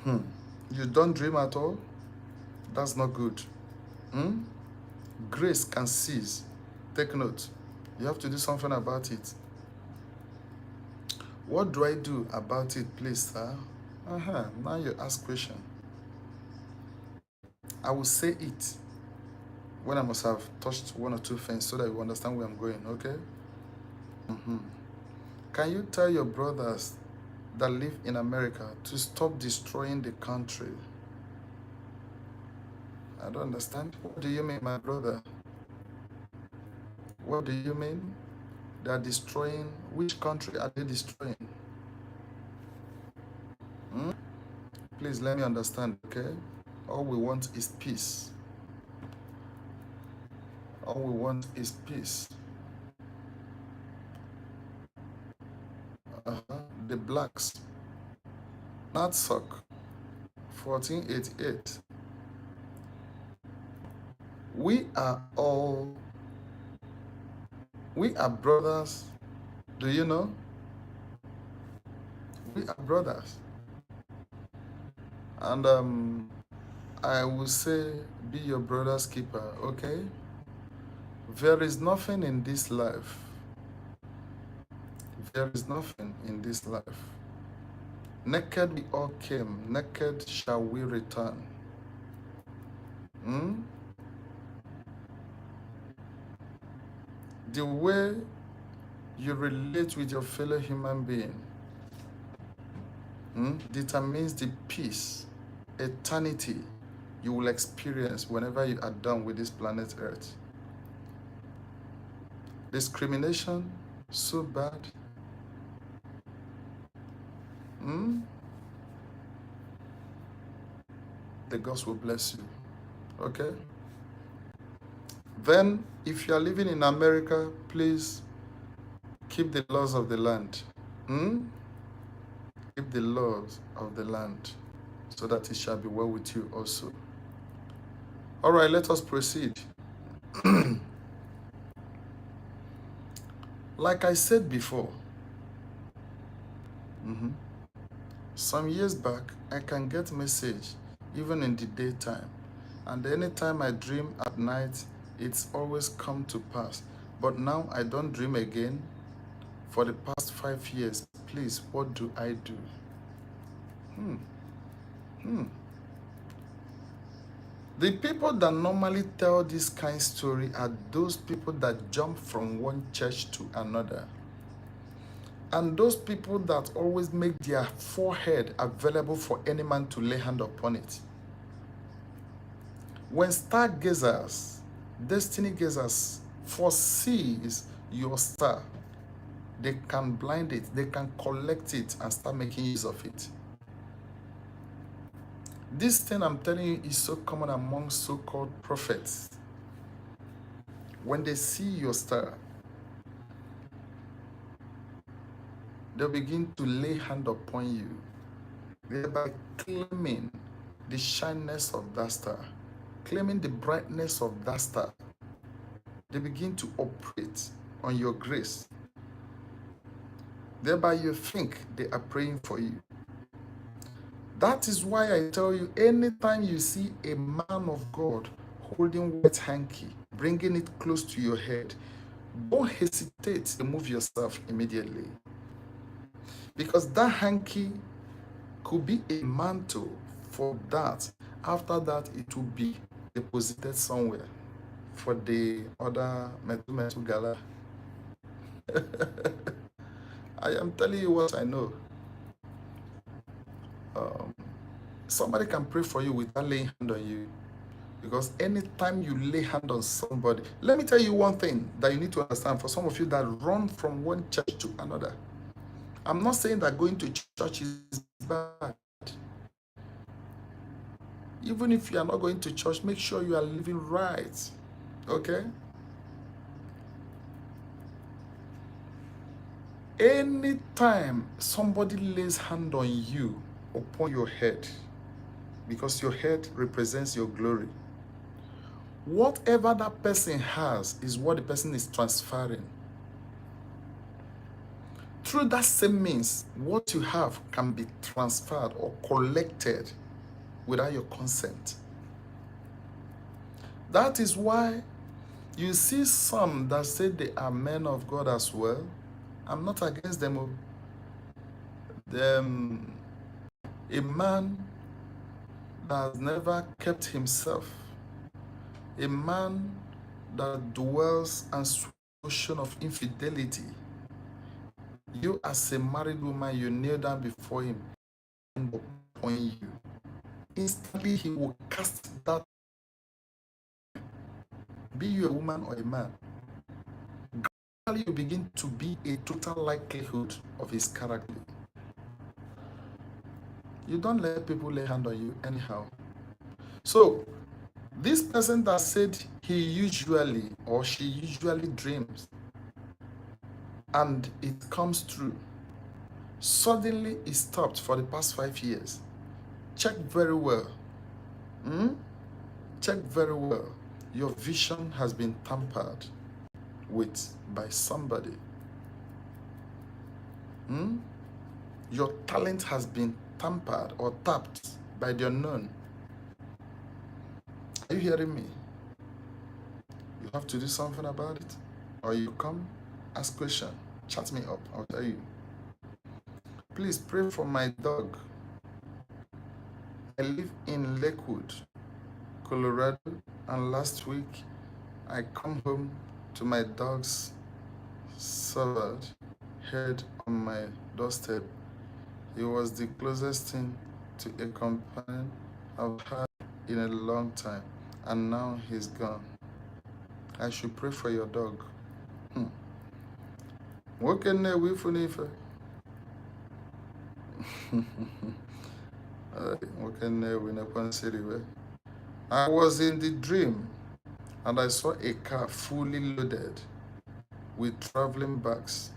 You don't dream at all? That's not good. Grace can cease. Take note. You have to do something about it. What do I do about it, please, sir? Now you ask question. I will say it when I must have touched one or two things so that you understand where I'm going, okay? Can you tell your brothers that live in America to stop destroying the country? I don't understand. What do you mean, my brother? What do you mean? They are destroying. Which country are they destroying? Please let me understand, okay? All we want is peace. All we want is peace. The blacks. Not suck. 1488. We are brothers. Do you know? We are brothers. And I will say, be your brother's keeper, okay? There is nothing in this life. There is nothing in this life. Naked we all came, naked shall we return. The way you relate with your fellow human being determines the peace, eternity you will experience whenever you are done with this planet Earth. Discrimination, so bad. The gods will bless you. Okay? Then, if you are living in America, please keep the laws of the land. Keep the laws of the land so that it shall be well with you also. All right, let us proceed. Like I said before, some years back, I can get message even in the daytime. And anytime I dream at night, it's always come to pass. But now I don't dream again for the past 5 years. Please, what do I do? The people that normally tell this kind of story are those people that jump from one church to another. And those people that always make their forehead available for any man to lay hand upon it. When stargazers, destiny gazers, foresees your star, they can blind it, they can collect it and start making use of it. This thing I'm telling you is so common among so-called prophets. When they see your star, they'll begin to lay hand upon you, thereby claiming the shyness of that star, claiming the brightness of that star. They begin to operate on your grace. Thereby you think they are praying for you. That is why I tell you, anytime you see a man of God holding white hanky, bringing it close to your head, don't hesitate to move yourself immediately. Because that hanky could be a mantle for that. After that, it will be deposited somewhere for the other metal gala. I am telling you what I know. Somebody can pray for you without laying hand on you. Because anytime you lay hand on somebody, let me tell you one thing that you need to understand for some of you that run from one church to another. I'm not saying that going to church is bad. Even if you are not going to church, make sure you are living right. Okay? Anytime somebody lays hand on you, upon your head, because your head represents your glory, whatever that person has is what the person is transferring. Through that same means, what you have can be transferred or collected without your consent. That is why you see some that say they are men of God as well. I'm not against them. A man that has never kept himself, a man that dwells on ocean of infidelity. You as a married woman, you kneel down before him and upon you. Instantly he will cast that. Be you a woman or a man, gradually you begin to be a total likelihood of his character. You don't let people lay hand on you anyhow. So this person that said he usually or she usually dreams and it comes true, suddenly it stopped for the past 5 years. Check very well. Check very well. Your vision has been tampered with by somebody. Your talent has been tampered or tapped by the unknown. Are you hearing me? You have to do something about it. Or you come, ask question, chat me up, I'll tell you. Please pray for my dog. I live in Lakewood, Colorado, and last week I come home to my dog's severed head on my doorstep. He was the closest thing to a companion I've had in a long time, and now he's gone. I should pray for your dog. Nwoke Nnewi funife. Nwoke Nnewi nekwansiriwe. I was in the dream and I saw a car fully loaded with traveling bags,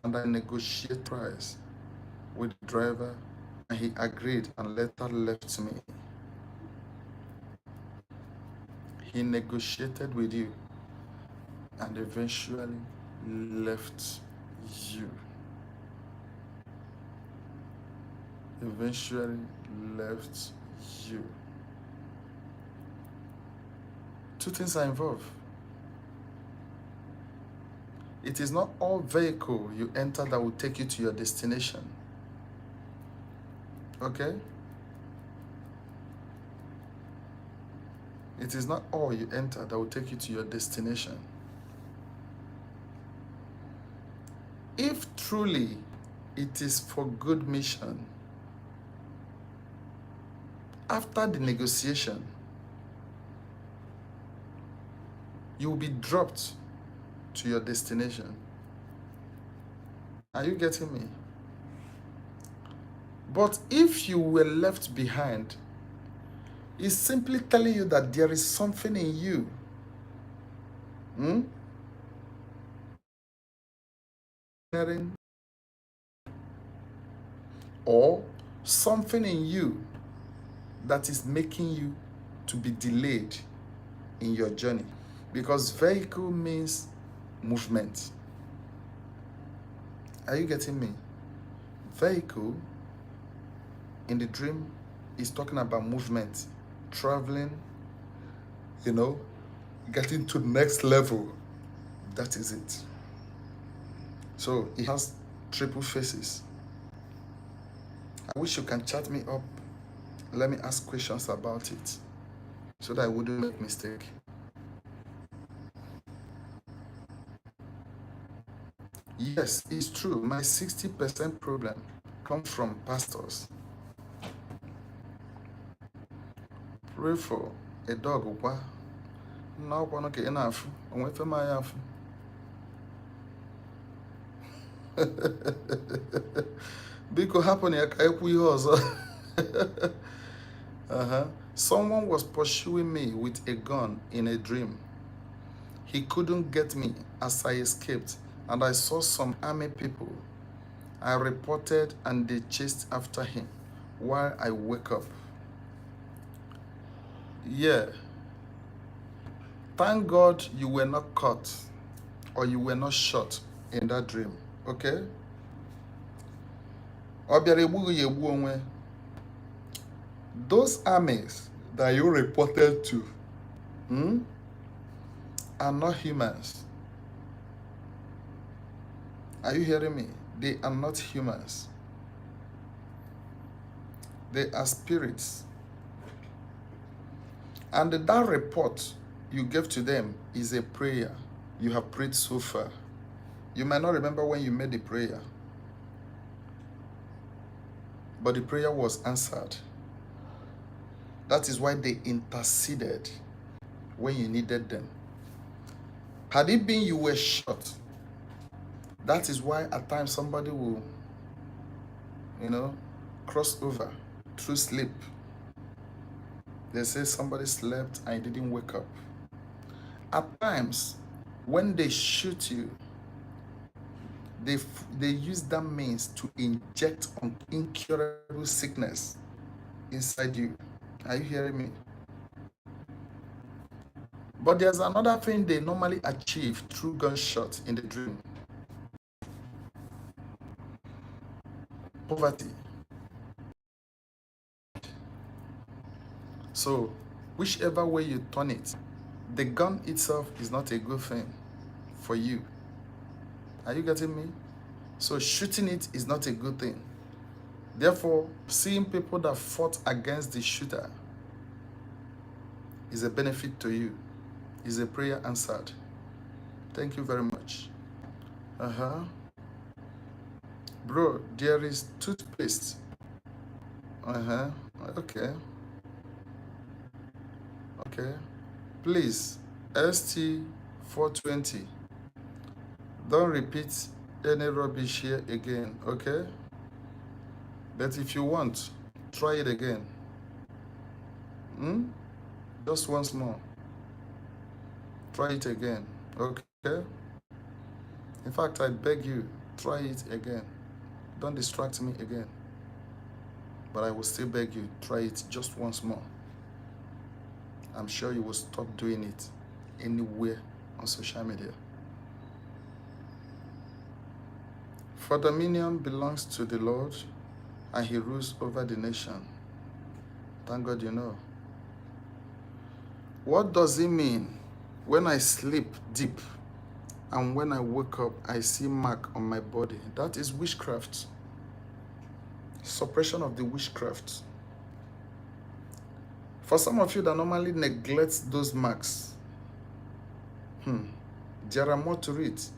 and I negotiated price with the driver and he agreed and later left me. He negotiated with you and eventually left you. Eventually left you. Two things are involved. It is not all vehicle you enter that will take you to your destination. Okay? It is not all you enter that will take you to your destination. If truly it is for good mission, after the negotiation, you will be dropped to your destination. Are you getting me? But if you were left behind, it's simply telling you that there is something in you. Or something in you that is making you to be delayed in your journey. Because vehicle means movement. Are you getting me? Vehicle in the dream is talking about movement, traveling, getting to the next level. That is it. So it has triple faces. I wish you can chat me up. Let me ask questions about it so that I wouldn't make mistake. Yes, it's true. My 60% problem comes from pastors. Pray for a dog. Now, one okay enough. I'm with my Biko happen here. Someone was pursuing me with a gun in a dream. He couldn't get me as I escaped, and I saw some army people. I reported and they chased after him while I wake up. Yeah. Thank God you were not caught or you were not shot in that dream. Okay? Those armies that you reported to are not humans. Are you hearing me? They are not humans. They are spirits. And that report you gave to them is a prayer you have prayed so far. You might not remember when you made the prayer, but the prayer was answered. That is why they interceded when you needed them. Had it been you were shot, that is why at times somebody will, cross over through sleep. They say somebody slept and didn't wake up. At times, when they shoot you, they use that means to inject an incurable sickness inside you. Are you hearing me? But there's another thing they normally achieve through gunshots in the dream. Poverty. So, whichever way you turn it, the gun itself is not a good thing for you. Are you getting me? So shooting it is not a good thing. Therefore, seeing people that fought against the shooter is a benefit to you, is a prayer answered. Thank you very much. Bro, there is toothpaste. Okay. Please, ST420. Don't repeat any rubbish here again, okay? But if you want, try it again. Just once more. Try it again, okay? In fact, I beg you, try it again. Don't distract me again. But I will still beg you, try it just once more. I'm sure you will stop doing it anywhere on social media. For dominion belongs to the Lord, and he rules over the nation. Thank God you know. What does it mean when I sleep deep and when I wake up, I see mark on my body? That is For some of you that normally neglect those marks, there are more to it.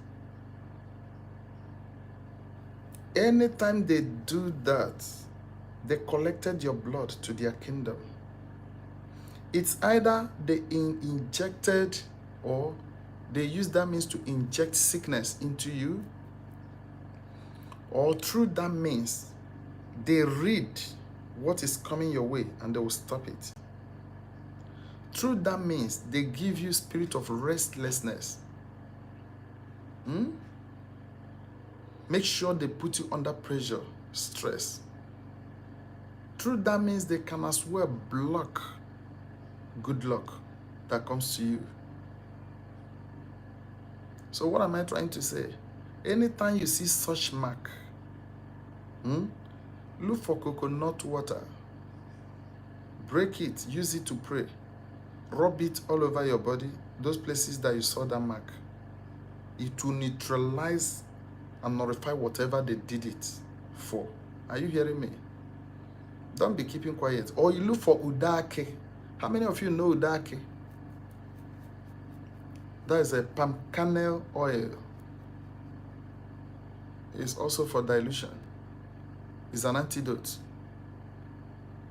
Anytime they do that, they collected your blood to their kingdom. It's either they injected or they use that means to inject sickness into you, or through that means they read what is coming your way and they will stop it. Through that means they give you spirit of restlessness. Make sure they put you under pressure, stress. Through that means they can as well block good luck that comes to you. So what am I trying to say? Anytime you see such mark, look for coconut water. Break it, use it to pray. Rub it all over your body, those places that you saw that mark. It will neutralize and nullify whatever they did it for. Are you hearing me? Don't be keeping quiet. Or you look for udake. How many of you know udake? That is a palm kernel oil. It's also for dilution. It's an antidote.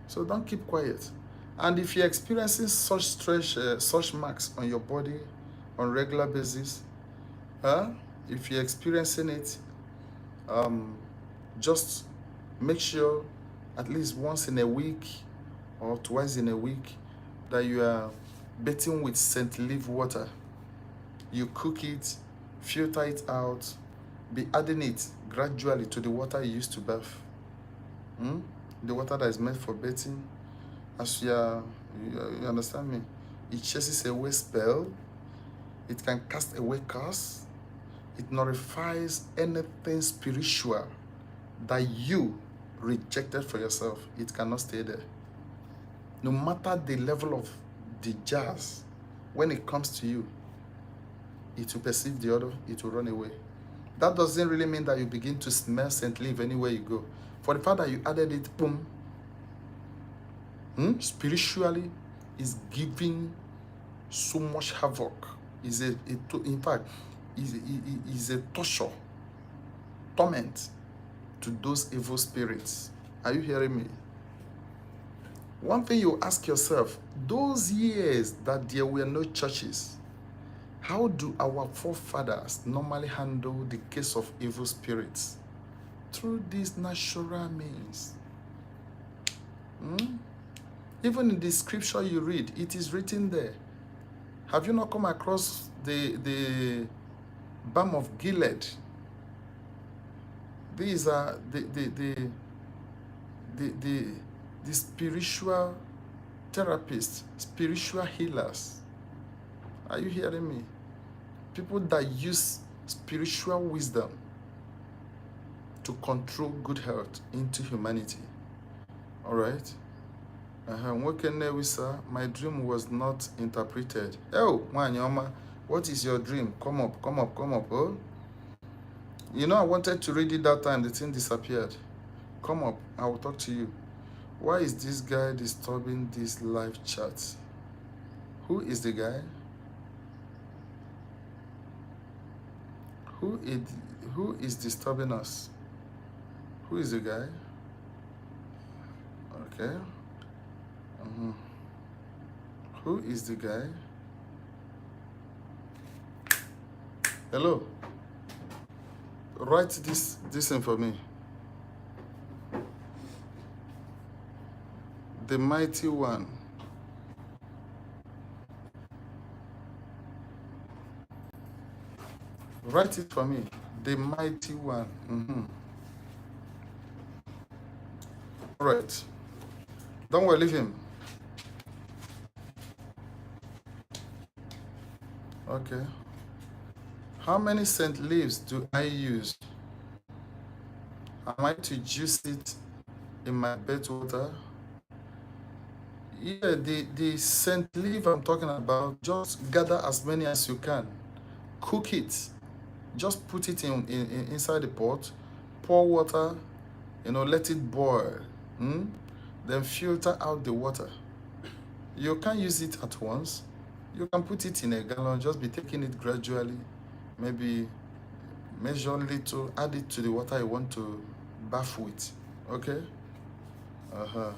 So don't keep quiet. And if you're experiencing such stress, such marks on your body on regular basis, if you're experiencing it, just make sure at least once in a week or twice in a week that you are bathing with scent leaf water. You cook it, filter it out, be adding it gradually to the water you used to bath. The water that is meant for bathing. As you understand me? It chases away spell. It can cast away curse. It nullifies anything spiritual that you rejected for yourself. It cannot stay there. No matter the level of the jars, when it comes to you, it will perceive the odor, it will run away. That doesn't really mean that you begin to smell scent leaf anywhere you go. For the fact that you added it, boom, spiritually is giving so much havoc. In fact, is a torture, torment to those evil spirits. Are you hearing me? One thing you ask yourself, those years that there were no churches, how do our forefathers normally handle the case of evil spirits? Through these natural means. Even in the scripture you read, it is written there. Have you not come across the balm of Gilead? These are the spiritual therapists, spiritual healers. Are you hearing me? People that use spiritual wisdom to control good health into humanity. All right? Nwoke Nnewi, sir, my dream was not interpreted. Oh, Mwanyoma, what is your dream? Come up. Oh, you know, I wanted to read it that time. The thing disappeared. Come up. I will talk to you. Why is this guy disturbing this live chat? Who is the guy? Who is disturbing us? Who is the guy? Okay. Who is the guy? Hello. Write this in for me. The mighty one. Write it for me. The mighty one. All right. Don't worry, leave him. Okay. How many scent leaves do I use? Am I to juice it in my bed water? Yeah, the scent leaf I'm talking about, just gather as many as you can. Cook it. Just put it inside the pot. Pour water, let it boil. Then filter out the water. You can't use it at once. You can put it in a gallon, just be taking it gradually. Maybe measure little, add it to the water you want to bath with. Okay? Uh-huh.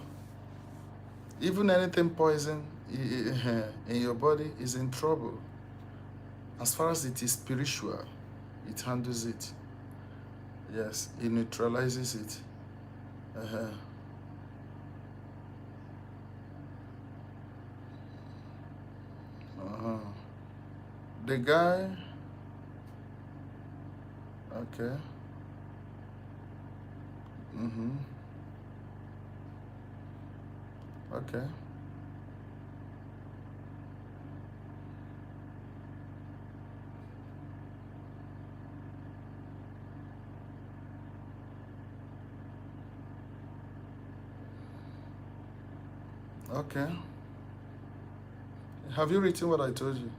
Even anything poison in your body is in trouble. As far as it is spiritual, it handles it. Yes, it neutralizes it. Uh-huh. Uh-huh. The guy, okay. Mm-hmm. Okay. Okay. Have you written what I told you?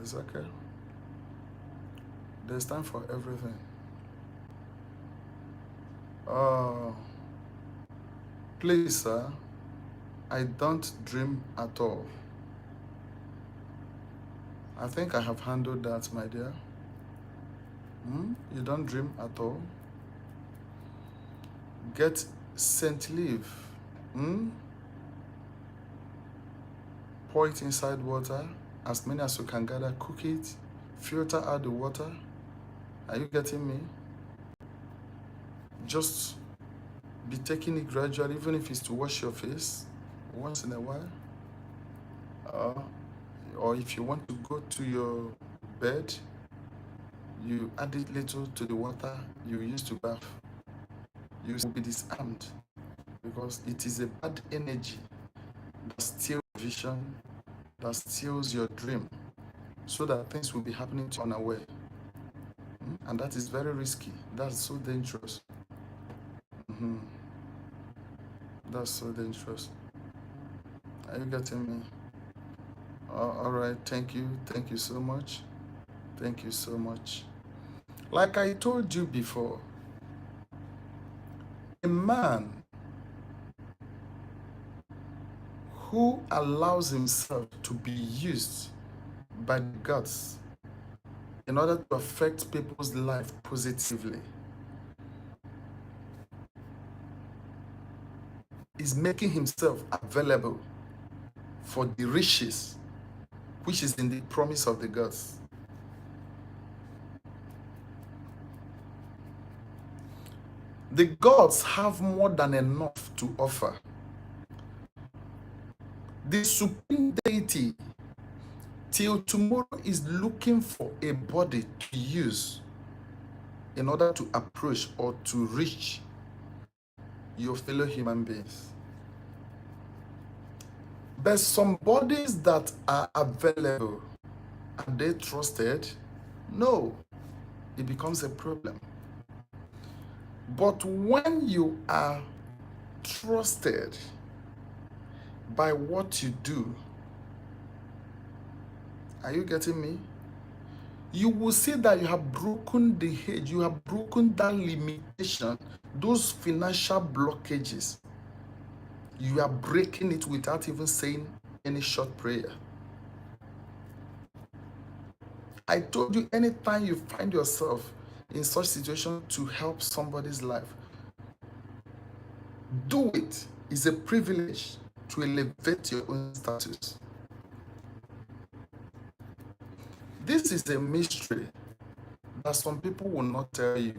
It's okay. There's time for everything. Uh, please, sir, I don't dream at all. I think I have handled that, my dear. You don't dream at all? Get scent leaf. Pour it inside water, as many as you can gather, cook it, filter out the water. Are you getting me? Just be taking it gradually, even if it's to wash your face once in a while. Or if you want to go to your bed, you add it little to the water you use to bath. You will be disarmed, because it is a bad energy that steals vision, that steals your dream, so that things will be happening to you unaware. And that is very risky. That's so dangerous. That's so dangerous. Are you getting me? All right. Thank you. Thank you so much. Thank you so much. Like I told you before, a man who allows himself to be used by the gods in order to affect people's life positively is making himself available for the riches which is in the promise of the gods. The gods have more than enough to offer. The supreme deity till tomorrow is looking for a body to use in order to approach or to reach your fellow human beings. But some bodies that are available, are they trusted? No, it becomes a problem. But when you are trusted by what you do, are you getting me? You will see that you have broken the hedge, you have broken that limitation, those financial blockages. You are breaking it without even saying any short prayer. I told you, anytime you find yourself in such situation to help somebody's life, do it. It's a privilege to elevate your own status. This is a mystery that some people will not tell you.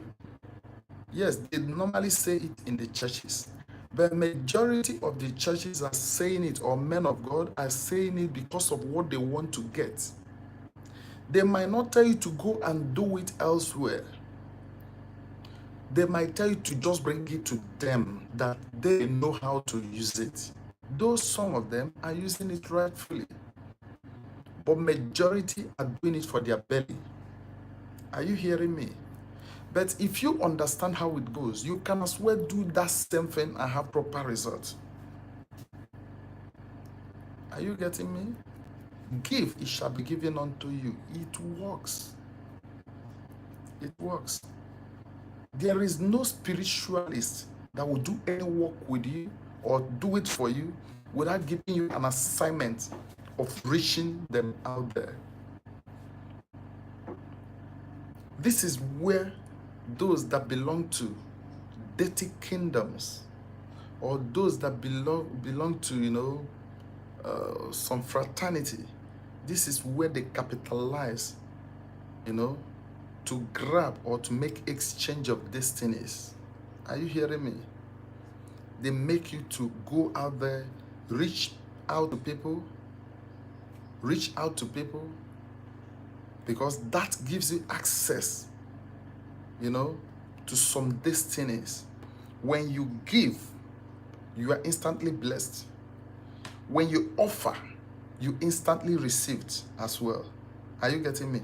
Yes, they normally say it in the churches, but majority of the churches are saying it, or men of God are saying it because of what they want to get. They might not tell you to go and do it elsewhere. They might tell you to just bring it to them, that they know how to use it. Though some of them are using it rightfully, but majority are doing it for their belly. Are you hearing me? But if you understand how it goes, you can as well do that same thing and have proper results. Are you getting me? Give, it shall be given unto you. It works. It works. There is no spiritualist that will do any work with you or do it for you without giving you an assignment of reaching them out there. This is where those that belong to dirty kingdoms, or those that belong to some fraternity, this is where they capitalize, to grab or to make exchange of destinies. Are you hearing me? They make you to go out there, reach out to people, because that gives you access, to some destinies. When you give, you are instantly blessed. When you offer, you instantly received as well. Are you getting me?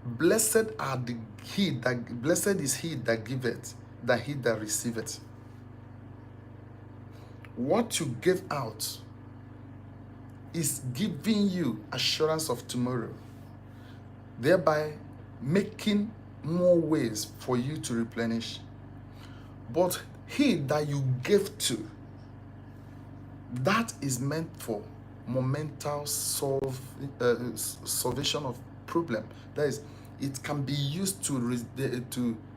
Blessed is he that giveth, than he that receiveth. What you give out is giving you assurance of tomorrow, thereby making more ways for you to replenish. But he that you give to, that is meant for momental solvation of problem. That is, it can be used to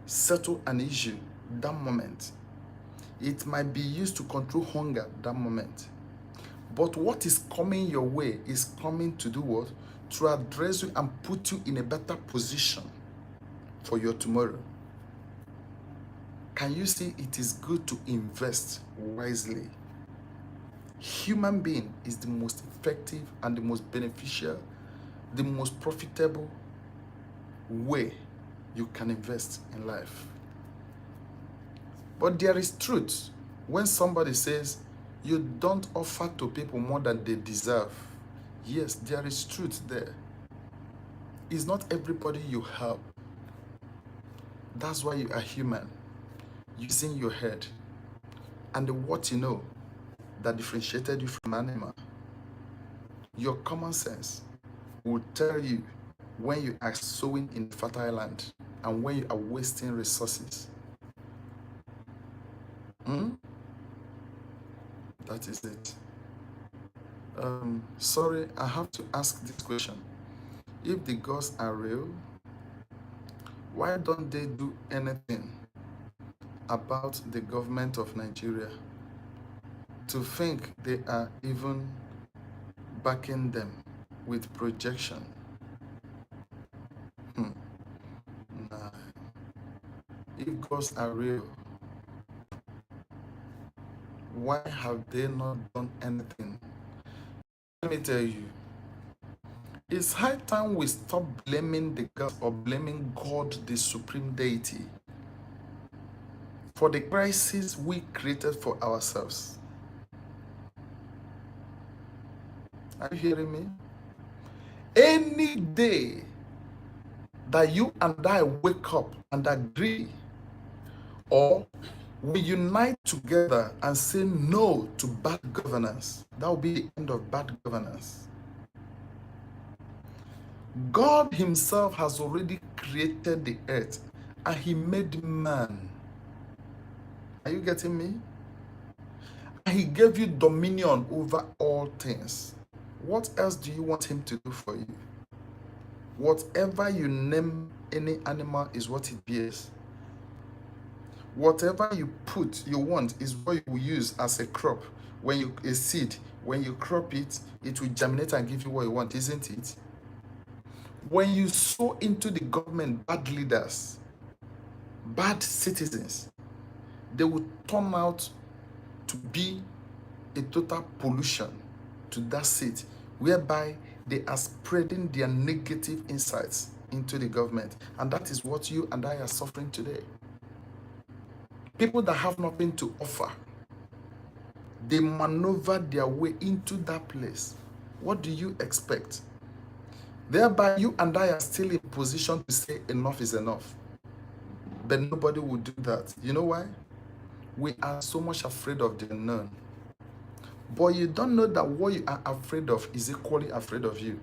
settle an issue that moment. It might be used to control hunger that moment. But what is coming your way is coming to do what? To address you and put you in a better position for your tomorrow. Can you see it is good to invest wisely? Human being is the most effective and the most beneficial, the most profitable way you can invest in life. But there is truth when somebody says you don't offer to people more than they deserve. Yes, there is truth there. It's not everybody you help. That's why you are human, using your head and what you know that differentiated you from animal. Your common sense will tell you when you are sowing in fertile land and when you are wasting resources. That is it. Sorry, I have to ask this question. If the gods are real, why don't they do anything about the government of Nigeria? To think they are even backing them with projection. Nah. If gods are real, why have they not done anything? Let me tell you, it's high time we stop blaming the gods or blaming God, the supreme deity, for the crisis we created for ourselves. Are you hearing me? Any day that you and I wake up and agree, or we unite together and say no to bad governance, that will be the end of bad governance. God himself has already created the earth and he made man. Are you getting me? And he gave you dominion over all things. What else do you want him to do for you? Whatever you name any animal is what it bears. Whatever you want is what you will use as a crop. A seed, when you crop it, it will germinate and give you what you want, isn't it? When you sow into the government bad leaders, bad citizens, they will turn out to be a total pollution to that seed, whereby they are spreading their negative insights into the government. And that is what you and I are suffering today. People that have nothing to offer, they maneuver their way into that place. What do you expect? Thereby, you and I are still in position to say enough is enough. But nobody will do that. You know why? We are so much afraid of the unknown. But you don't know that what you are afraid of is equally afraid of you.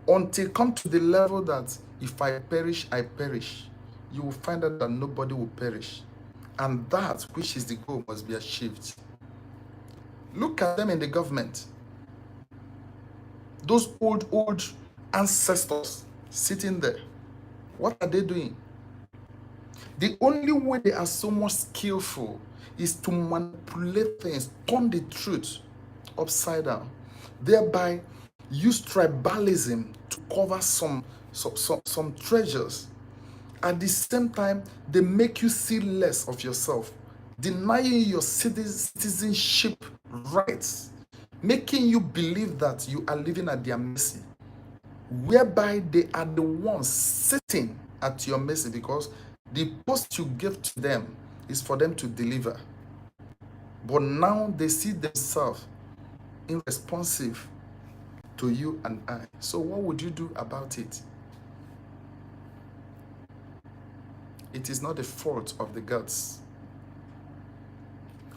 Until come to the level that if I perish, I perish, you will find out that nobody will perish. And that which is the goal must be achieved. Look at them in the government. Those old ancestors sitting there. What are they doing? The only way they are so much skillful is to manipulate things, turn the truth upside down, thereby use tribalism to cover some treasures. At the same time, they make you see less of yourself, denying your citizenship rights, making you believe that you are living at their mercy, whereby they are the ones sitting at your mercy because the post you give to them is for them to deliver. But now they see themselves irresponsive to you and I. So what would you do about it? It is not the fault of the gods.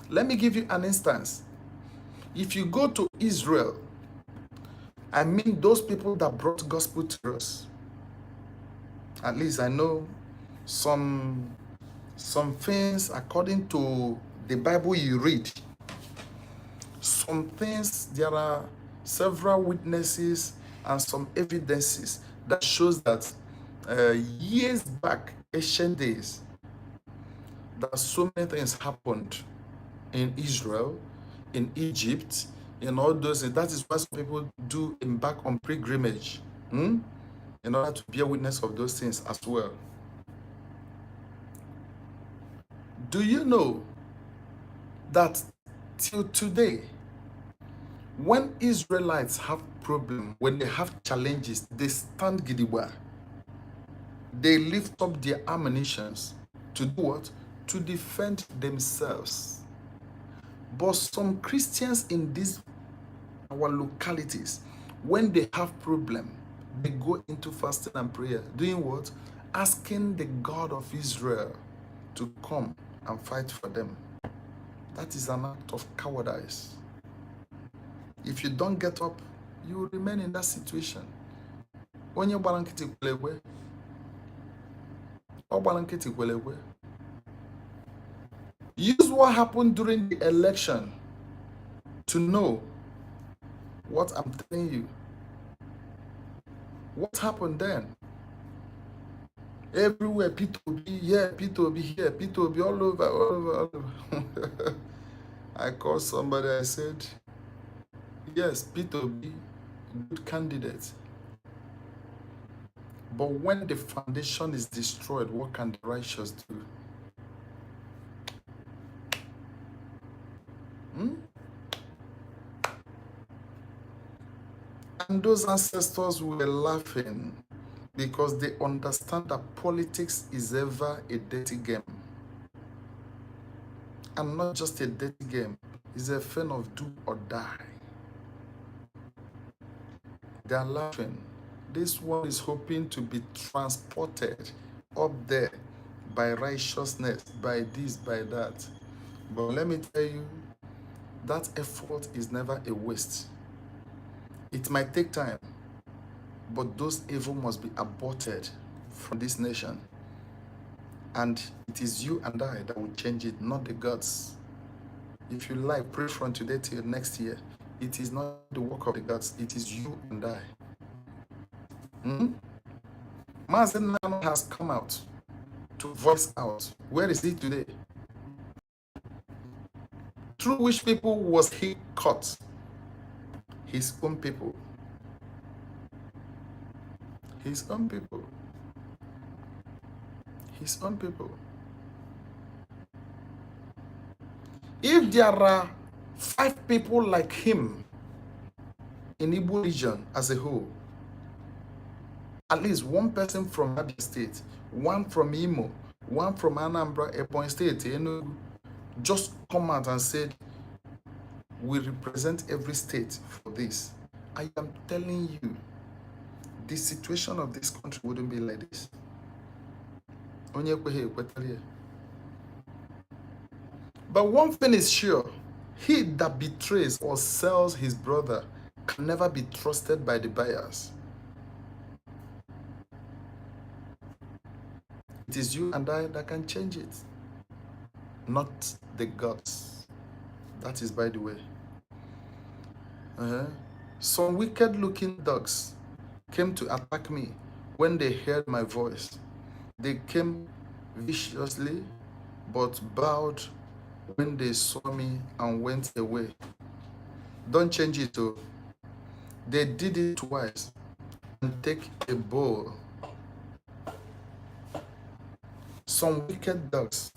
Let me give you an instance. If you go to Israel, I mean those people that brought gospel to us, at least I know some things according to the Bible you read. Some things, there are several witnesses and some evidences that shows that years back, ancient days, that so many things happened in Israel, in Egypt, in all those things. That is why some people do embark on pilgrimage in order to bear witness of those things as well. Do you know that till today, when Israelites have problems, when they have challenges, they stand gidigba. They lift up their ammunitions to do what? To defend themselves. But some Christians in these our localities, when they have problem, they go into fasting and prayer. Doing what? Asking the God of Israel to come and fight for them. That is an act of cowardice. If you don't get up, you will remain in that situation. When you use what happened during the election to know what I'm telling you. What happened then? Everywhere, P2B here, P2B here, P2B all over. I called somebody, I said, yes, P2B, good candidate. But when the foundation is destroyed, what can the righteous do? And those ancestors were laughing because they understand that politics is ever a dirty game. And not just a dirty game, it's a thing of do or die. They are laughing. This one is hoping to be transported up there by righteousness, by this, by that. But let me tell you, that effort is never a waste. It might take time, but those evil must be aborted from this nation. And it is you and I that will change it, not the gods. If you like, pray from today till next year. It is not the work of the gods, it is you and I. Mazen Nano has come out to voice out. Where is he today? Through which people was he caught? His own people. His own people. His own people. If there are 5 people like him in Igbo region as a whole, at least one person from Abia State, one from Imo, one from Anambra, Ebonyi State, Enugu, just come out and said, we represent every state for this. I am telling you, the situation of this country wouldn't be like this. But one thing is sure, he that betrays or sells his brother can never be trusted by the buyers. It is you and I that can change it. not the gods. That is by the way. Some wicked-looking dogs came to attack me when they heard my voice. They came viciously, but bowed when they saw me and went away. Don't change it too. They did it twice. And take a bowl. Some wicked dogs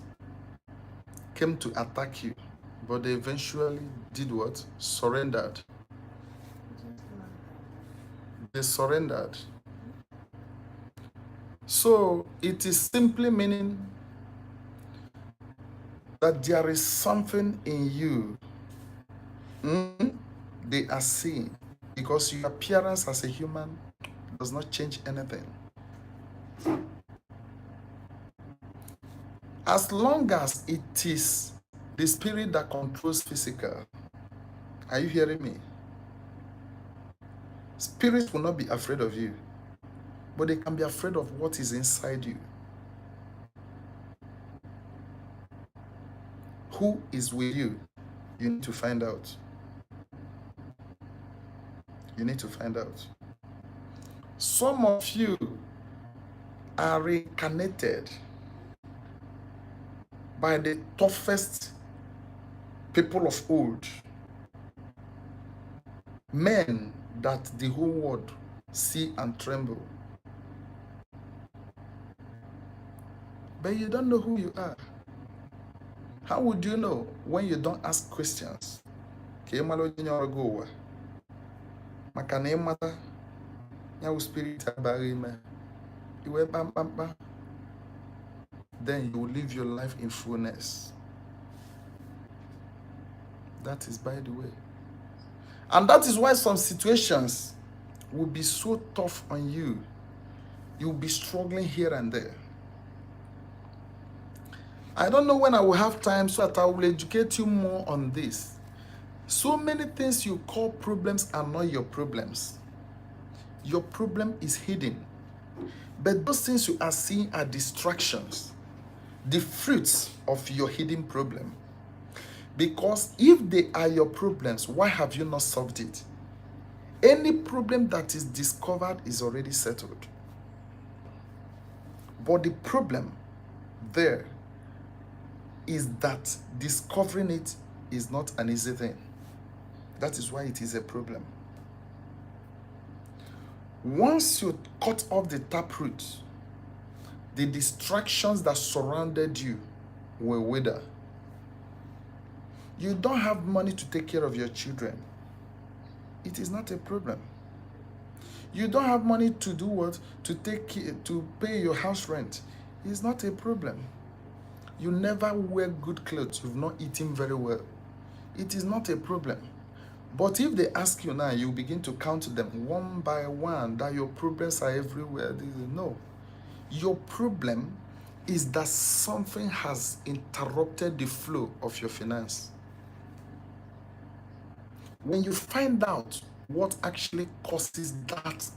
came to attack you, but they eventually did what? Surrendered. They surrendered. So it is simply meaning that there is something in you they are seeing, because your appearance as a human does not change anything. As long as it is the spirit that controls physical. Are you hearing me? Spirits will not be afraid of you, but they can be afraid of what is inside you. Who is with you? You need to find out. You need to find out. Some of you are reincarnated by the toughest people of old. Men that the whole world see and tremble. But you don't know who you are. How would you know when you don't ask questions? Maka na ịmata ya spirit abaghị ime iwe kpamkpamkpa, then you will live your life in fullness. That is by the way. And that is why some situations will be so tough on you. You'll be struggling here and there. I don't know when I will have time, so that I will educate you more on this. So many things you call problems are not your problems. Your problem is hidden. But those things you are seeing are distractions, the fruits of your hidden problem. Because if they are your problems, why have you not solved it? Any problem that is discovered is already settled. But the problem there is that discovering it is not an easy thing. That is why it is a problem. Once you cut off the taproot, the distractions that surrounded you will wither. You don't have money to take care of your children. It is not a problem. You don't have money to do what? To pay your house rent. It's not a problem. You never wear good clothes. You've not eaten very well. It is not a problem. But if they ask you now, you begin to count them one by one, that your problems are everywhere. No. Your problem is that something has interrupted the flow of your finance. When you find out what actually causes that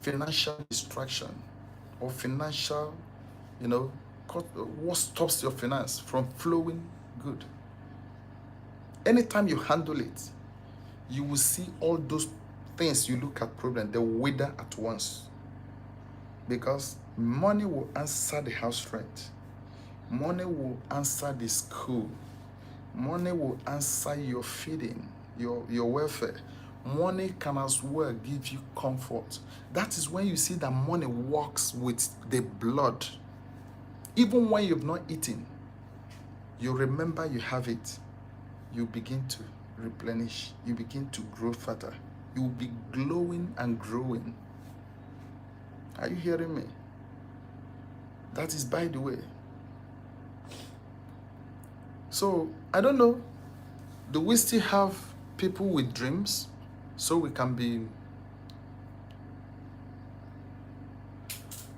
financial distraction or financial, what stops your finance from flowing good, anytime you handle it, you will see all those things you look at problem, they wither at once. Because money will answer the house rent. Money will answer the school. Money will answer your feeding, your welfare. Money can as well give you comfort. That is when you see that money works with the blood. Even when you've not eaten, you remember you have it. You begin to replenish. You begin to grow fatter. You will be glowing and growing. Are you hearing me? That is by the way. So, I don't know. Do we still have people with dreams? So we can be...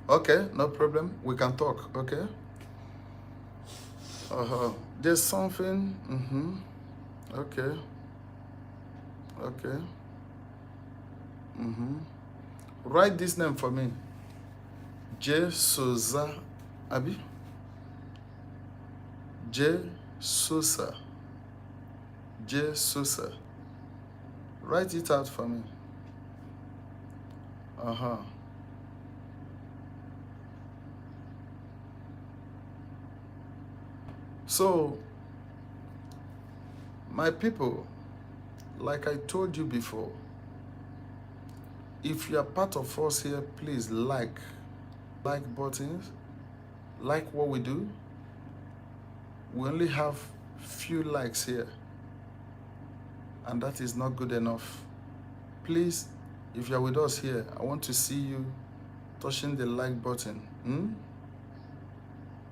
Okay, no problem. We can talk, okay? There's something... Okay. Write this name for me. J. Souza Abi. J. Sosa. J. Sosa. Write it out for me. So, my people, like I told you before, if you are part of us here, please like buttons, like what we do. We only have few likes here, and that is not good enough. Please, if you're with us here, I want to see you touching the like button.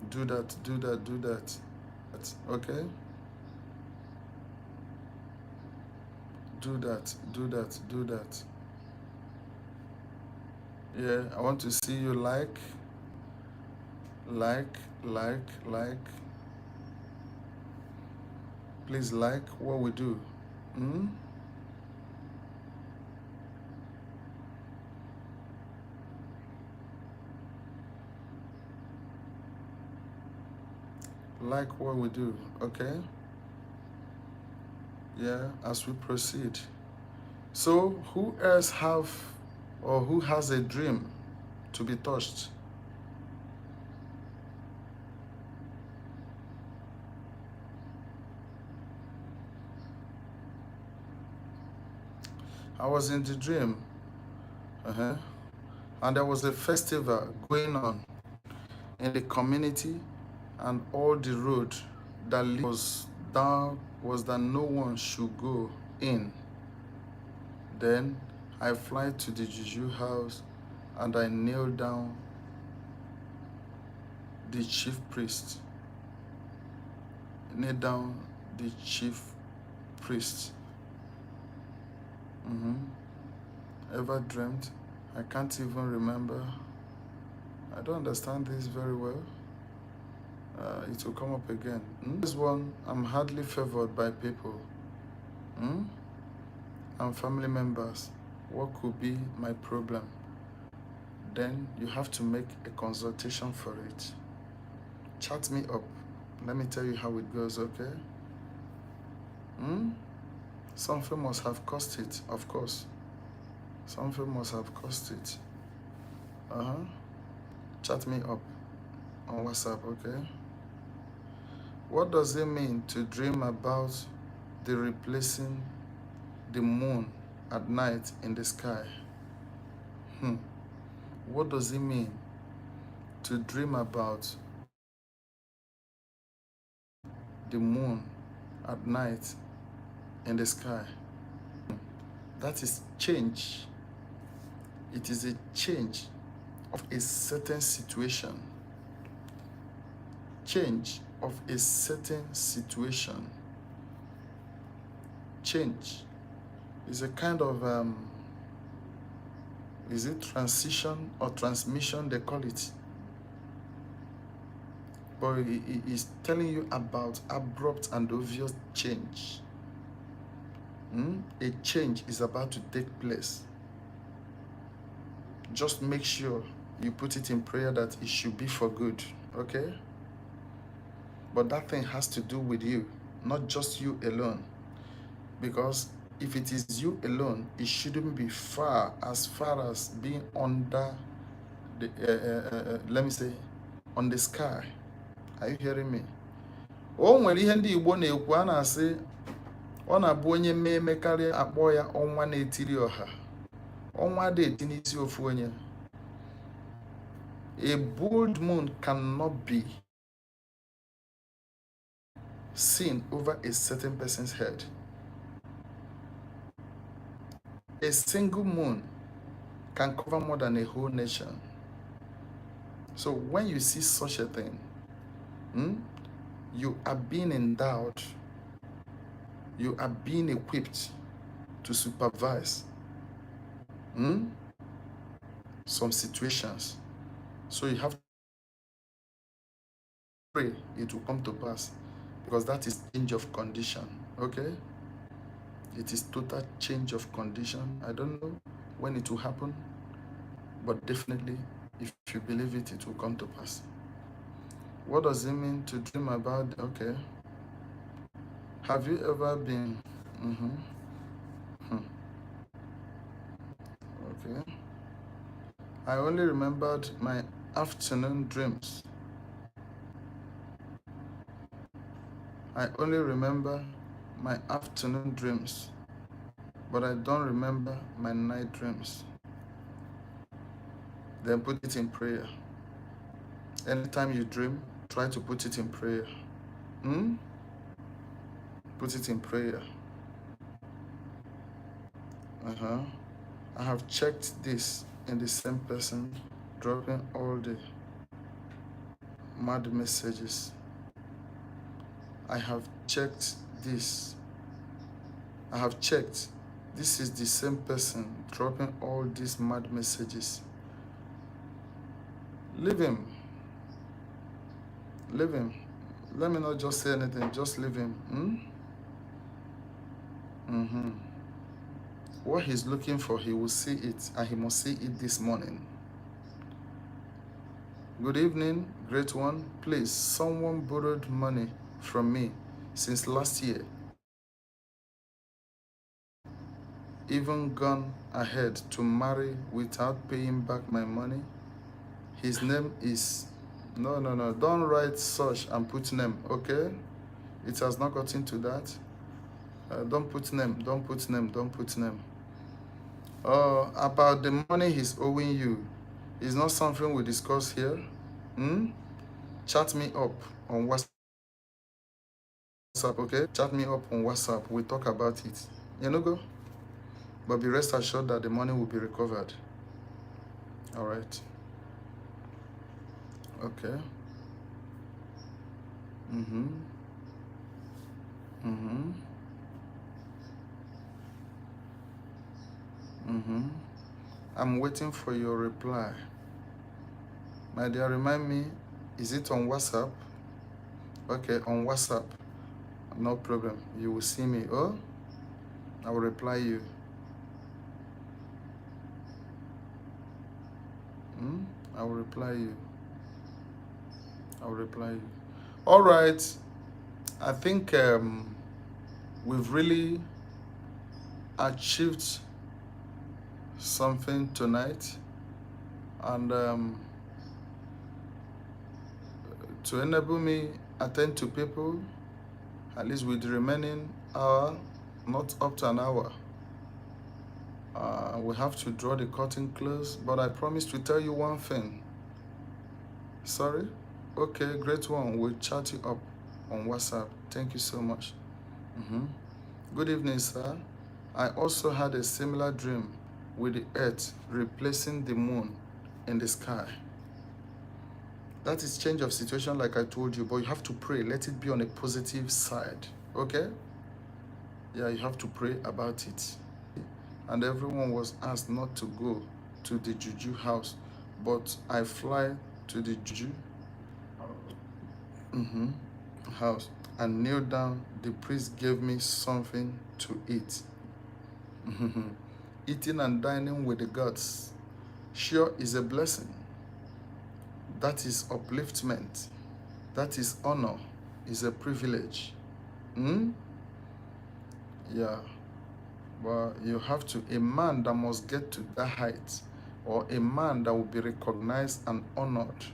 Do that, do that, do that. Okay? Do that, do that, do that. Yeah, I want to see you like. Please like what we do. Like what we do, okay? Yeah, as we proceed. So, who else have, or who has a dream to be touched? I was in the dream, and there was a festival going on in the community, and all the road that was down was that no one should go in. Then I fly to the juju house and I kneel down the chief priest. Kneel down the chief priest. Ever dreamt? I can't even remember. I don't understand this very well. It will come up again. This one, I'm hardly favored by people and family members. What could be my problem? Then you have to make a consultation for it. Chat me up. Let me tell you how it goes, okay? Something must have caused it, of course. Something must have caused it. Chat me up on WhatsApp, okay? What does it mean to dream about the replacing the moon at night in the sky? What does it mean to dream about the moon at night in the sky? That is change. It is a change of a certain situation. Change of a certain situation. Change is a kind of, is it transition or transmission, they call it? But it is telling you about abrupt and obvious change. A change is about to take place. Just make sure you put it in prayer that it should be for good, okay? But that thing has to do with you, not just you alone. Because if it is you alone, it shouldn't be far as being under the, let me say, on the sky. Are you hearing me? O nwere ihe ndị Igbo na-ekwu, a na-asị ọ na-abụ onye mee karịa akpọ ya ọnwa na-etiri ọha. Ọnwa dị eti n'isi ofu onye. A bold moon cannot be seen over a certain person's head. A single moon can cover more than a whole nation. So when you see such a thing, you are being endowed, you are being equipped to supervise some situations. So you have to pray it will come to pass, because that is change of condition, okay? It is total change of condition. I don't know when it will happen, but definitely, if you believe it, it will come to pass. What does it mean to dream about? Okay. Have you ever been? Okay. I only remembered my afternoon dreams. I only remember my afternoon dreams, but I don't remember my night dreams. Then put it in prayer. Anytime you dream, try to put it in prayer. Put it in prayer. I have checked this in the same person, dropping all the mad messages. I have checked this. I have checked. This is the same person dropping all these mad messages. Leave him. Leave him. Let me not just say anything. Just leave him. What he's looking for, he will see it, and he must see it this morning. Good evening, great one. Please, someone borrowed money from me since last year. Even gone ahead to marry without paying back my money. His name is... No. Don't write such and put name, okay? It has not gotten to that. Don't put name. About the money he's owing you, is not something we discuss here. Chat me up on WhatsApp, okay? Chat me up on WhatsApp. We'll talk about it. You know, go? But be rest assured that the money will be recovered. All right. Okay. I'm waiting for your reply. My dear, remind me, is it on WhatsApp? Okay, on WhatsApp. No problem. You will see me. Oh, I will reply you. I will reply you. All right. I think we've really achieved something tonight, and to enable me attend to people, at least with the remaining hour, not up to an hour, we have to draw the curtain close. But I promise to tell you one thing. Sorry? Okay, great one. We'll chat you up on WhatsApp. Thank you so much. Good evening, sir. I also had a similar dream with the earth replacing the moon in the sky. That is change of situation, like I told you, but you have to pray. Let it be on a positive side, okay? Yeah, you have to pray about it. And everyone was asked not to go to the juju house, but I fly to the juju house and kneel down. The priest gave me something to eat. Eating and dining with the gods sure is a blessing. That is upliftment. That is honor. Is a privilege. Yeah. But you have to, a man that must get to that height, or a man that will be recognized and honored,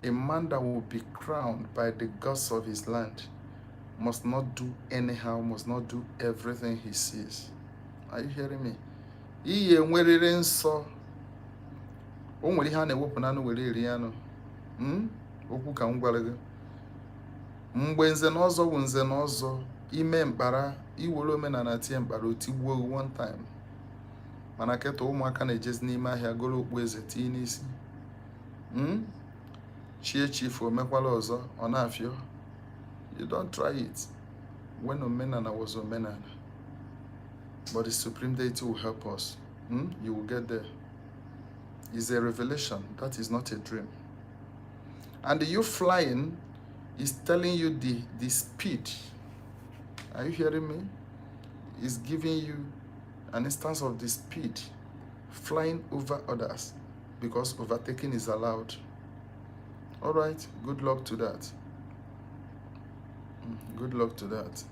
a man that will be crowned by the gods of his land, must not do anyhow, must not do everything he sees. Are you hearing me? Iye nwerere nsọ. O nwere ihe a na-ewepụ n'anụ were eri anụ. Okwu ka m gwara gị. Mgbe nze na ọzọ bụ nze na ọzọ, ime mkpara, iwere omenala tie mkpara, otigbuo one time. Mana keta ụmụaka na-ejezi n'ime ahịa goro okpu eze tinye n'isi. Chie chifu omekwala ọzọ, ọ na-afịọ. You don't try it when omenala was omenala. But the supreme deity will help us. You will get there. It's a revelation. That is not a dream. And you flying is telling you the speed. Are you hearing me? It's giving you an instance of the speed, flying over others, because overtaking is allowed. All right, good luck to that. Good luck to that.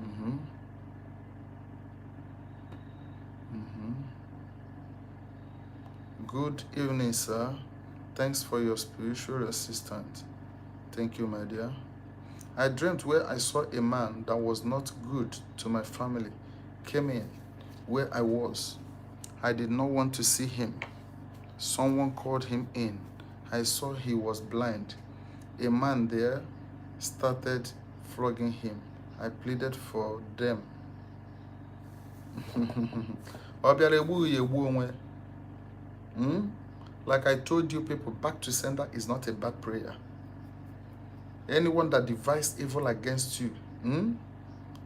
Mm-hmm. Mm-hmm. Good evening, sir. Thanks for your spiritual assistance. Thank you, my dear. I dreamt where I saw a man that was not good to my family came in where I was. I did not want to see him. Someone called him in. I saw he was blind. A man there started flogging him. I pleaded for them. Like I told you people, back to sender is not a bad prayer. Anyone that devised evil against you,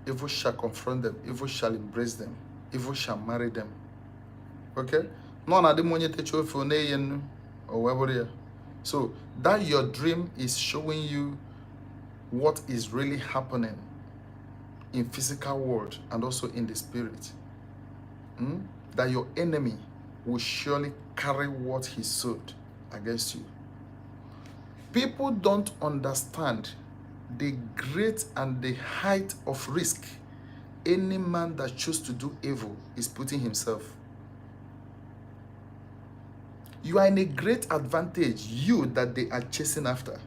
evil shall confront them, evil shall embrace them, evil shall marry them. Okay? So that your dream is showing you what is really happening in physical world and also in the spirit. That your enemy will surely carry what he sowed against you. People don't understand the great and the height of risk any man that chooses to do evil is putting himself. You are in a great advantage, you that they are chasing after.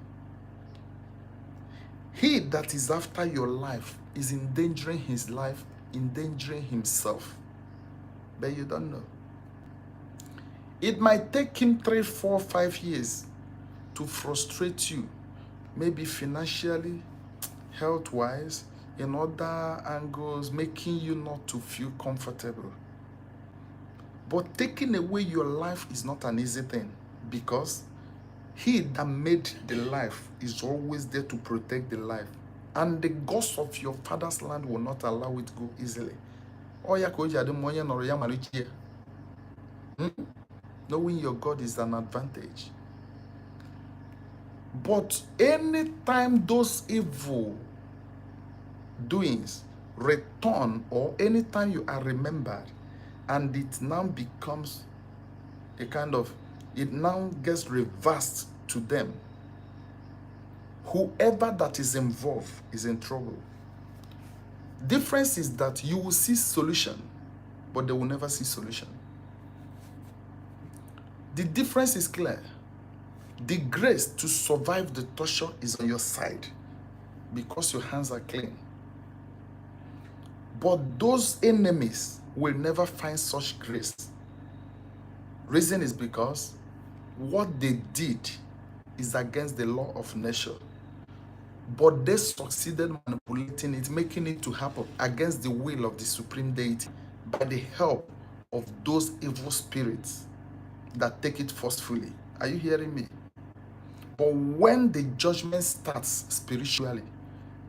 He that is after your life is endangering his life, endangering himself. But you don't know. It might take him 3, 4, 5 years to frustrate you, maybe financially, health-wise, in other angles, making you not to feel comfortable. But taking away your life is not an easy thing, because he that made the life is always there to protect the life. And the gods of your father's land will not allow it to go easily. Knowing your God is an advantage. But anytime those evil doings return, or anytime you are remembered, and it now becomes a kind of, it now gets reversed to them, whoever that is involved is in trouble. Difference is that you will see solution, but they will never see solution. The difference is clear. The grace to survive the torture is on your side because your hands are clean. But those enemies will never find such grace. Reason is because what they did is against the law of nature. But they succeeded manipulating it, making it to happen against the will of the supreme deity by the help of those evil spirits that take it forcefully. Are you hearing me? But when the judgment starts spiritually,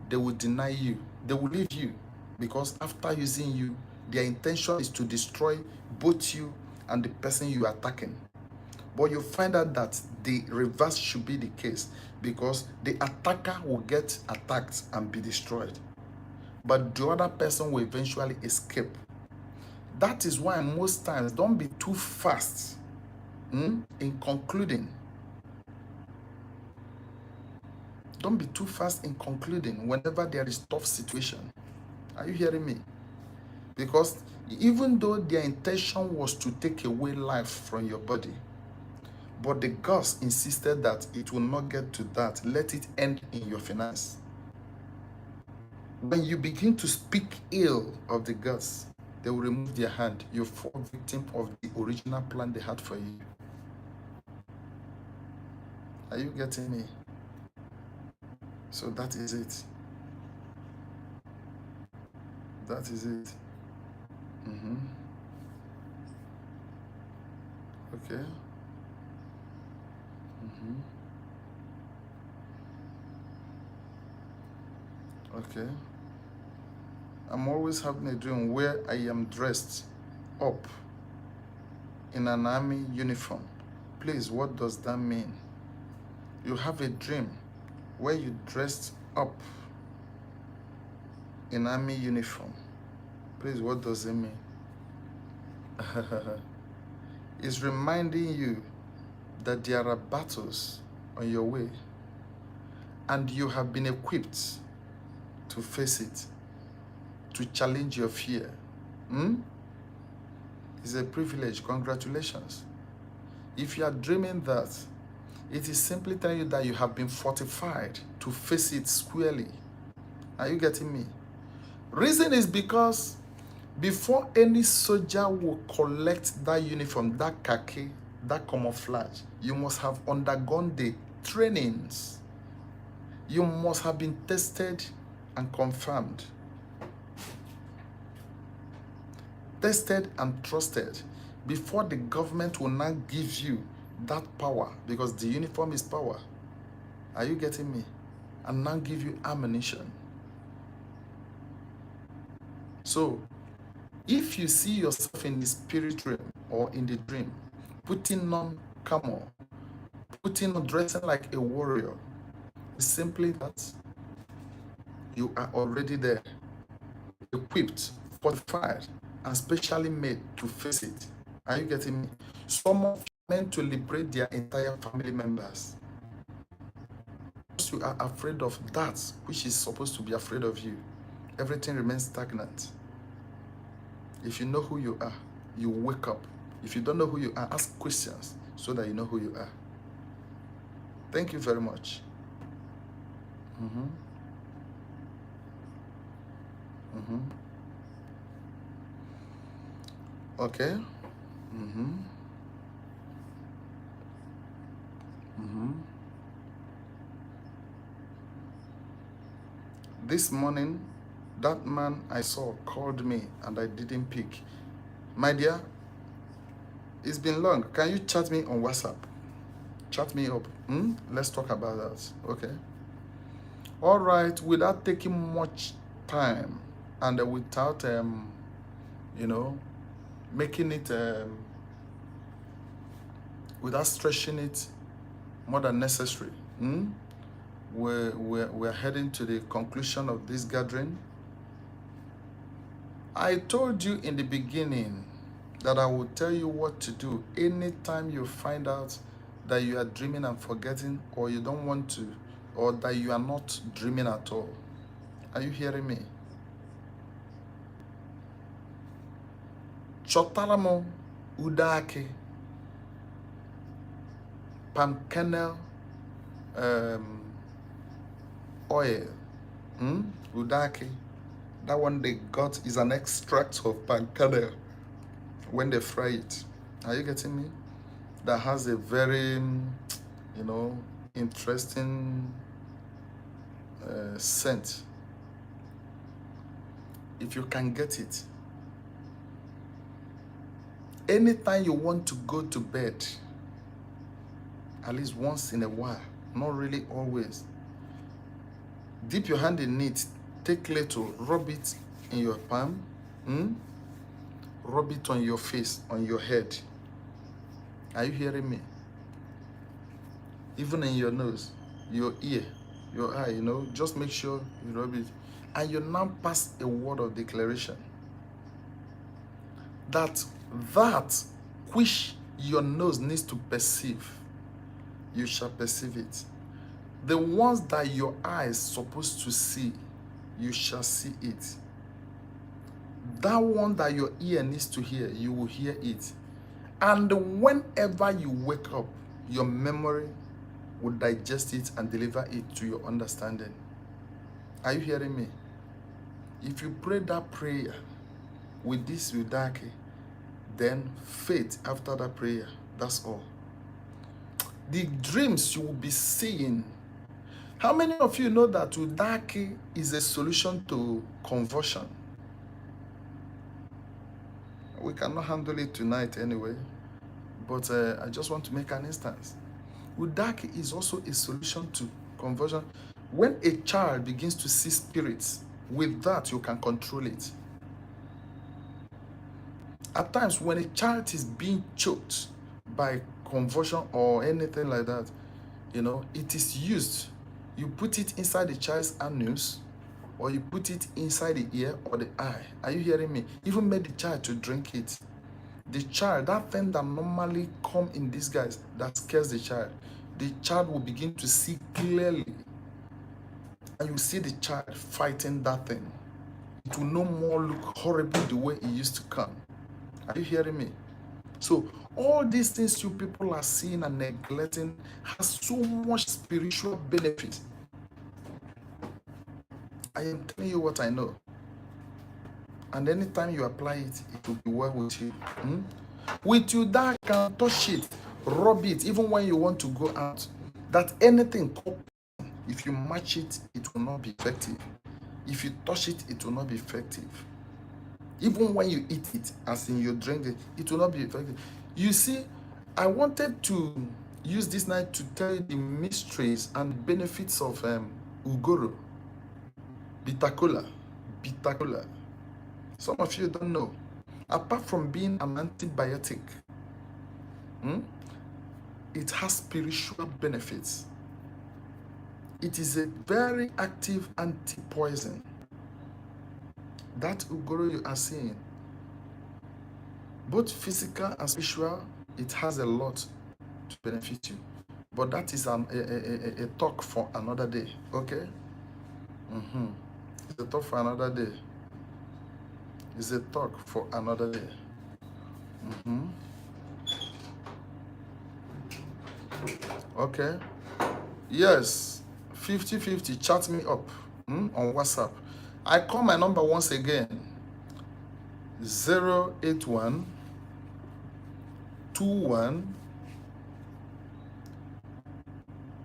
they will deny you. They will leave you, because after using you, their intention is to destroy both you and the person you are attacking. But you find out that the reverse should be the case, because the attacker will get attacked and be destroyed, but the other person will eventually escape. That is why most times, don't be too fast in concluding. Don't be too fast in concluding whenever there is tough situation. Are you hearing me? Because even though their intention was to take away life from your body, but the gods insisted that it will not get to that. Let it end in your finance. When you begin to speak ill of the gods, they will remove their hand. You fall victim of the original plan they had for you. Are you getting me? So that is it. That is it. Okay. Okay. I'm always having a dream where I am dressed up in an army uniform. Please, what does that mean? You have a dream where you dressed up in army uniform. Please, what does it mean? It's reminding you that there are battles on your way and you have been equipped to face it, to challenge your fear. It's a privilege. Congratulations. If you are dreaming that, it is simply telling you that you have been fortified to face it squarely. Are you getting me? Reason is because before any soldier will collect that uniform, that khaki, that camouflage, you must have undergone the trainings. You must have been tested and confirmed. Tested and trusted before the government will now give you that power, because the uniform is power. Are you getting me? And now give you ammunition. So, if you see yourself in the spirit realm or in the dream, putting on camo, putting on dressing like a warrior, it's simply that you are already there, equipped, fortified, and specially made to face it. Are you getting me? Some of you meant to liberate their entire family members. Because you are afraid of that which is supposed to be afraid of you, everything remains stagnant. If you know who you are, you wake up. If you don't know who you are, ask questions so that you know who you are. Thank you very much. Okay. This morning, that man I saw called me and I didn't pick. My dear, it's been long. Can you chat me on WhatsApp? Chat me up. Let's talk about that. Okay. All right. Without taking much time and without making it without stretching it more than necessary. We're heading to the conclusion of this gathering. I told you in the beginning that I will tell you what to do anytime you find out that you are dreaming and forgetting, or you don't want to, or that you are not dreaming at all. Are you hearing me? Chotalamo udake palm kernel oil. Udake. That one they got is an extract of palm kernel when they fry it. Are you getting me? That has a very, interesting scent. If you can get it, anytime you want to go to bed, at least once in a while, not really always, dip your hand in it, take little, rub it in your palm, rub it on your face, on your head. Are you hearing me? Even in your nose, your ear, your eye, just make sure you rub it. And you now pass a word of declaration that which your nose needs to perceive, you shall perceive it. The ones that your eyes supposed to see, you shall see it. That one that your ear needs to hear, you will hear it. And whenever you wake up, your memory will digest it and deliver it to your understanding. Are you hearing me? If you pray that prayer with this udake, then faith after that prayer, that's all. The dreams you will be seeing. How many of you know that udake is a solution to conversion? We cannot handle it tonight anyway, but I just want to make an instance. Udake is also a solution to conversion. When a child begins to see spirits, with that you can control it. At times when a child is being choked by conversion or anything like that, it is used. You put it inside the child's anus, or you put it inside the ear or the eye. Are you hearing me? Even made the child to drink it. The child, that thing that normally come in disguise, that scares the child will begin to see clearly. And you see the child fighting that thing. It will no more look horrible the way it used to come. Are you hearing me? So all these things you people are seeing and neglecting has so much spiritual benefit. I am telling you what I know. And anytime you apply it, it will be well with you. With you that can touch it, rub it, even when you want to go out. That anything, if you match it, it will not be effective. If you touch it, it will not be effective. Even when you eat it, as in you drink it, it will not be effective. You see, I wanted to use this night to tell you the mysteries and benefits of ugoro, bitter kola. Some of you don't know. Apart from being an antibiotic, it has spiritual benefits. It is a very active anti-poison. That ugoro you are seeing, both physical and spiritual, it has a lot to benefit you. But that is a talk for another day, okay? It's a talk for another day. It's a talk for another day. Okay? Yes, 50-50, chat me up on WhatsApp. I call my number once again, 081 21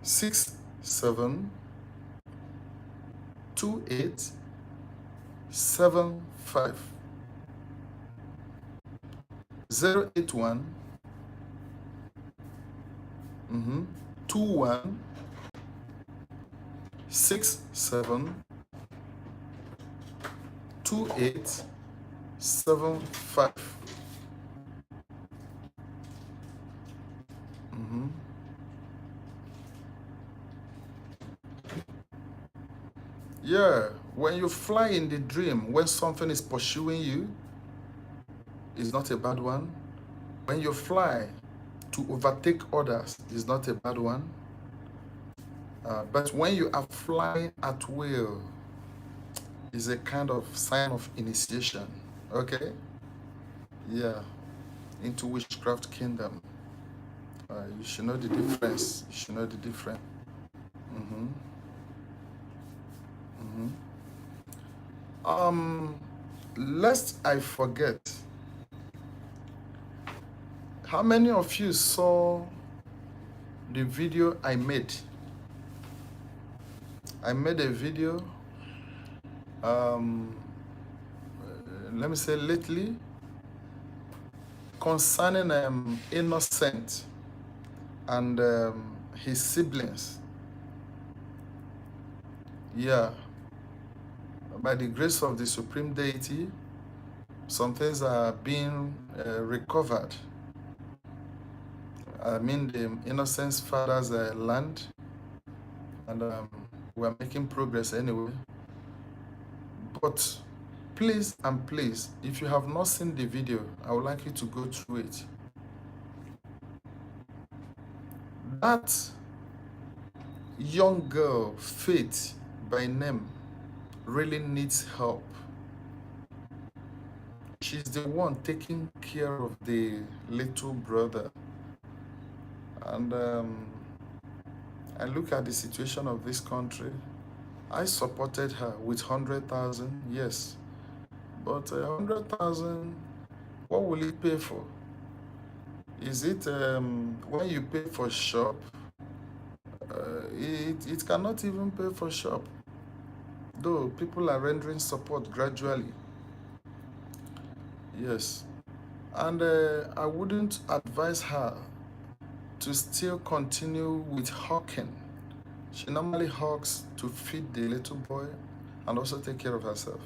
67 28 75. 081 21 67 28 75. Yeah, when you fly in the dream, when something is pursuing you, it's not a bad one. When you fly to overtake others, it's not a bad one. But when you are flying at will, it's a kind of sign of initiation. Okay? Yeah. Into witchcraft kingdom. You should know the difference. You should know the difference. Lest I forget, how many of you saw the video I made? I made a video, let me say lately, concerning Innocent and his siblings. Yeah. By the grace of the Supreme Deity, some things are being recovered. I mean, the Innocent's father's land, and we're making progress anyway. But please and please, if you have not seen the video, I would like you to go through it. That young girl, Faith by name, really needs help. She's the one taking care of the little brother. And I look at the situation of this country. I supported her with 100,000, yes. But 100,000, what will it pay for? Is it when you pay for shop? It cannot even pay for shop. Though people are rendering support gradually. Yes. And I wouldn't advise her to still continue with hawking. She normally hawks to feed the little boy and also take care of herself.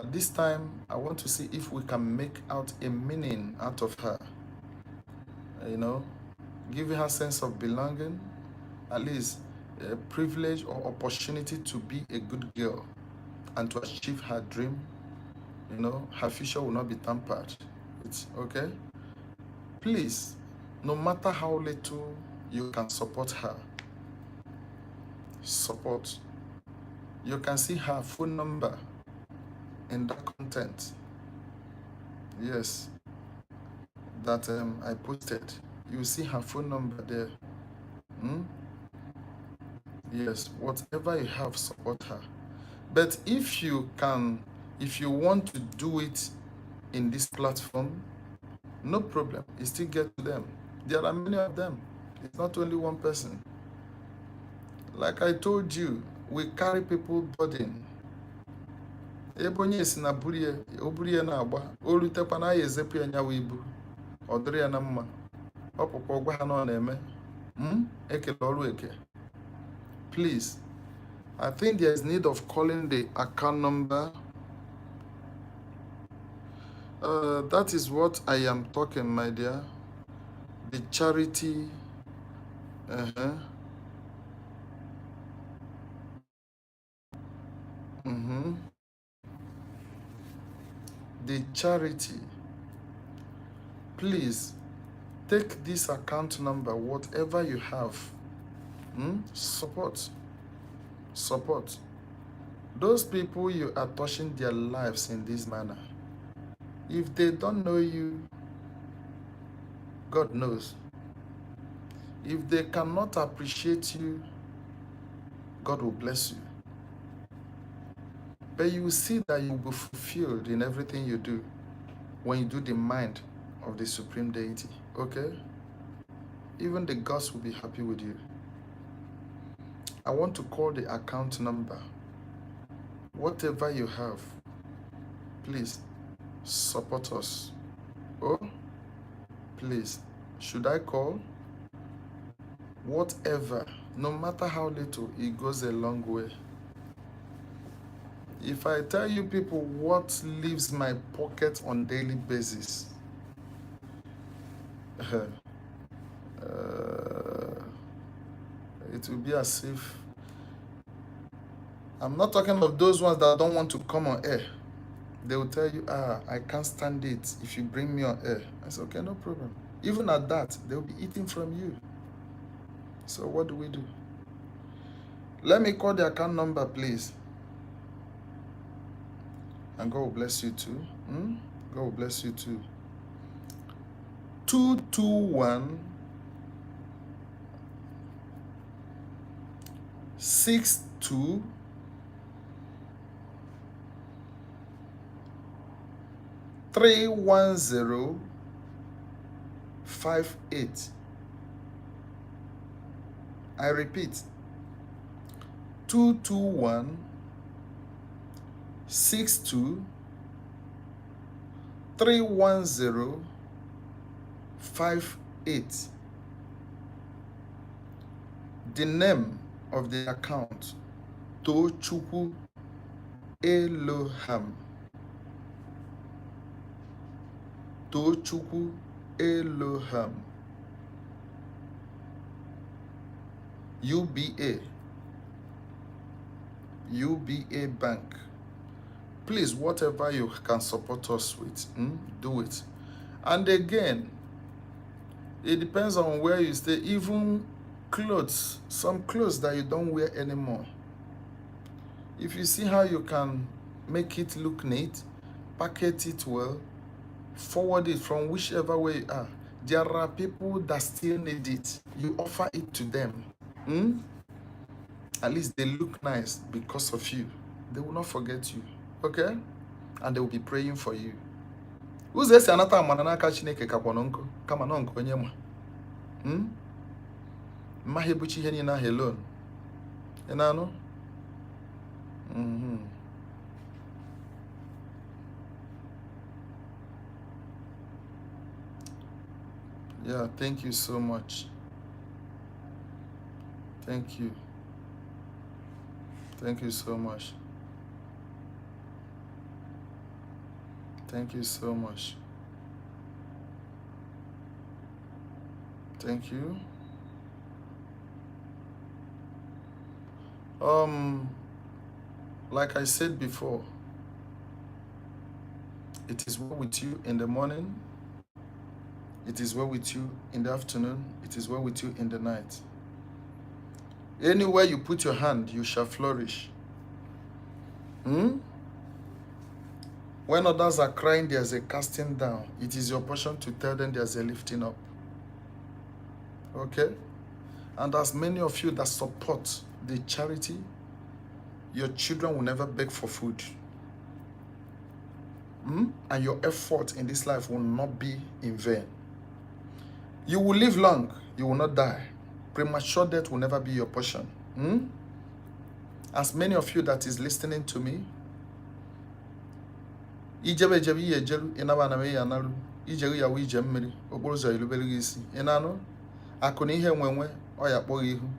This time, I want to see if we can make out a meaning out of her. You know, giving her sense of belonging, at least a privilege or opportunity to be a good girl and to achieve her dream. You know, her future will not be tampered. it, okay? Please, no matter how little you can support her, support. You can see her phone number in that content. Yes, that I posted. You see her phone number there. Yes, whatever you have, support her. But if you want to do it in this platform, no problem. You still get to them. There are many of them. It's not only one person. Like I told you, we carry people's burden. Ebonye si na burie na agba, o rutekwa na ya ezepụ ya nyawa ibu. Ọ dịrị ya na mma. Ọ pụkwa ọgwa ha na ọ na-eme. Ekele ọrụ eke. Please, I think there is need of calling the account number. That is what I am talking, my dear. The charity. The charity. Please, take this account number, whatever you have. Support. Support. Those people you are touching their lives in this manner. If they don't know you, God knows. If they cannot appreciate you, God will bless you. But you will see that you will be fulfilled in everything you do when you do the mind of the Supreme Deity. Okay? Even the gods will be happy with you. I want to call the account number. Whatever you have, please support us. Oh, please, should I call? Whatever, no matter how little, it goes a long way. If I tell you people what leaves my pocket on daily basis, it will be as if, I'm not talking of those ones that don't want to come on air. They will tell you, I can't stand it if you bring me on air. I said, okay, no problem. Even at that, they will be eating from you. So what do we do? Let me call the account number, please. And God will bless you too. God will bless you too. 221 62 310 58. I repeat, 221 62 310 58. The name of the account, Tochukwu Elohim. Tochukwu Elohim. UBA Bank. Please, whatever you can support us with, do it. And again, it depends on where you stay. Even clothes, some clothes that you don't wear anymore. If you see how you can make it look neat, package it well, forward it from whichever way you are. There are people that still need it. You offer it to them. At least they look nice because of you. They will not forget you. Okay? And they will be praying for you. Who's this another mananaka chineke kabononko? Kama nonko nyema. Mahebuchi heni na helon. Enano? Yeah, thank you so much. Thank you. Thank you so much. Thank you so much. Thank you. Like I said before, it is well with you in the morning, It is well with you in the afternoon. It is well with you in the night. Anywhere you put your hand, you shall flourish. Hmm? When others are crying, there's a casting down. It is your portion to tell them there's a lifting up. Okay? And as many of you that support the charity, your children will never beg for food. And your effort in this life will not be in vain. You will live long. You will not die. Premature death will never be your portion. As many of you that is listening to me, ijebe ijelu inaba na me yanalu ijelu yawo ije mmiri okporo ụzọ ilubere gị isi ịnanụ akụ na ihe nwenwe ọ ya kpọghị ihu.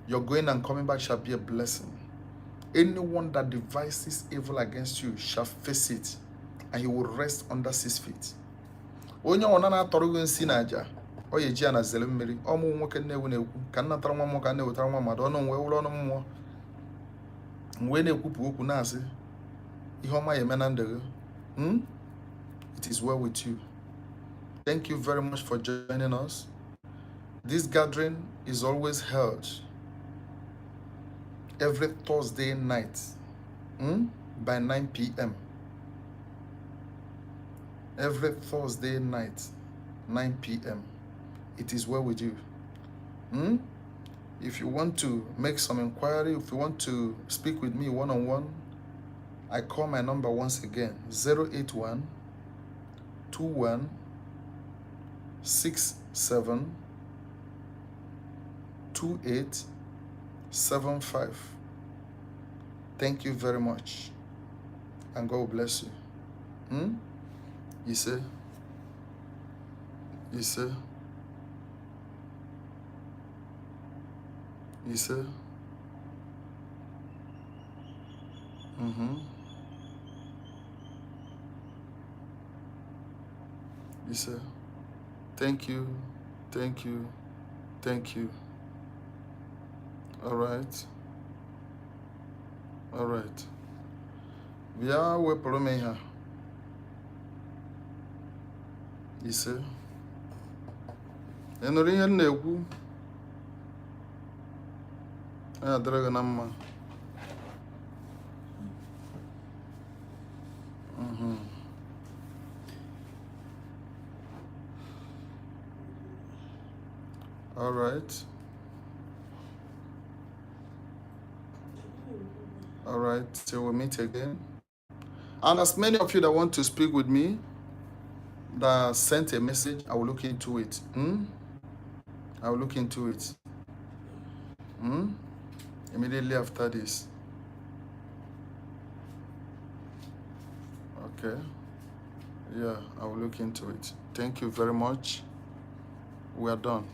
Your going and coming back shall be a blessing. Anyone that devises evil against you shall face it, and he will rest under 6 feet. Onye ọna na-atọrọ gị nsi na aja ọ ya eji ya na zere mmiri. Ọmụ nwoke Nnewi na-ekwu ka nnatara nwa mmụọ ka na-ewetara nwa mmadụ ọnụ wee wụrụ ọnụ mmụọ wee na-ekwupụ okwu na-asị ihe ọma ya eme na ndụ gị. It is well with you. Thank you very much for joining us. This gathering is always held every Thursday night by 9 p.m. Every Thursday night, 9 p.m. It is well with you. If you want to make some inquiry, if you want to speak with me one-on-one, I call my number once again, 081 21 67 28 75. Thank you very much, and God bless you. You say? You say? You say? You say? Thank you, thank you, thank you. All right. All right. Bia we prome ha. You say? Enori ihe na-ekwu. Adịrị gị na mma. All right. All right. Till we meet again. And as many of you that want to speak with me, that sent a message, I will look into it. I will look into it. Immediately after this. Okay. Yeah, I will look into it. Thank you very much. We are done.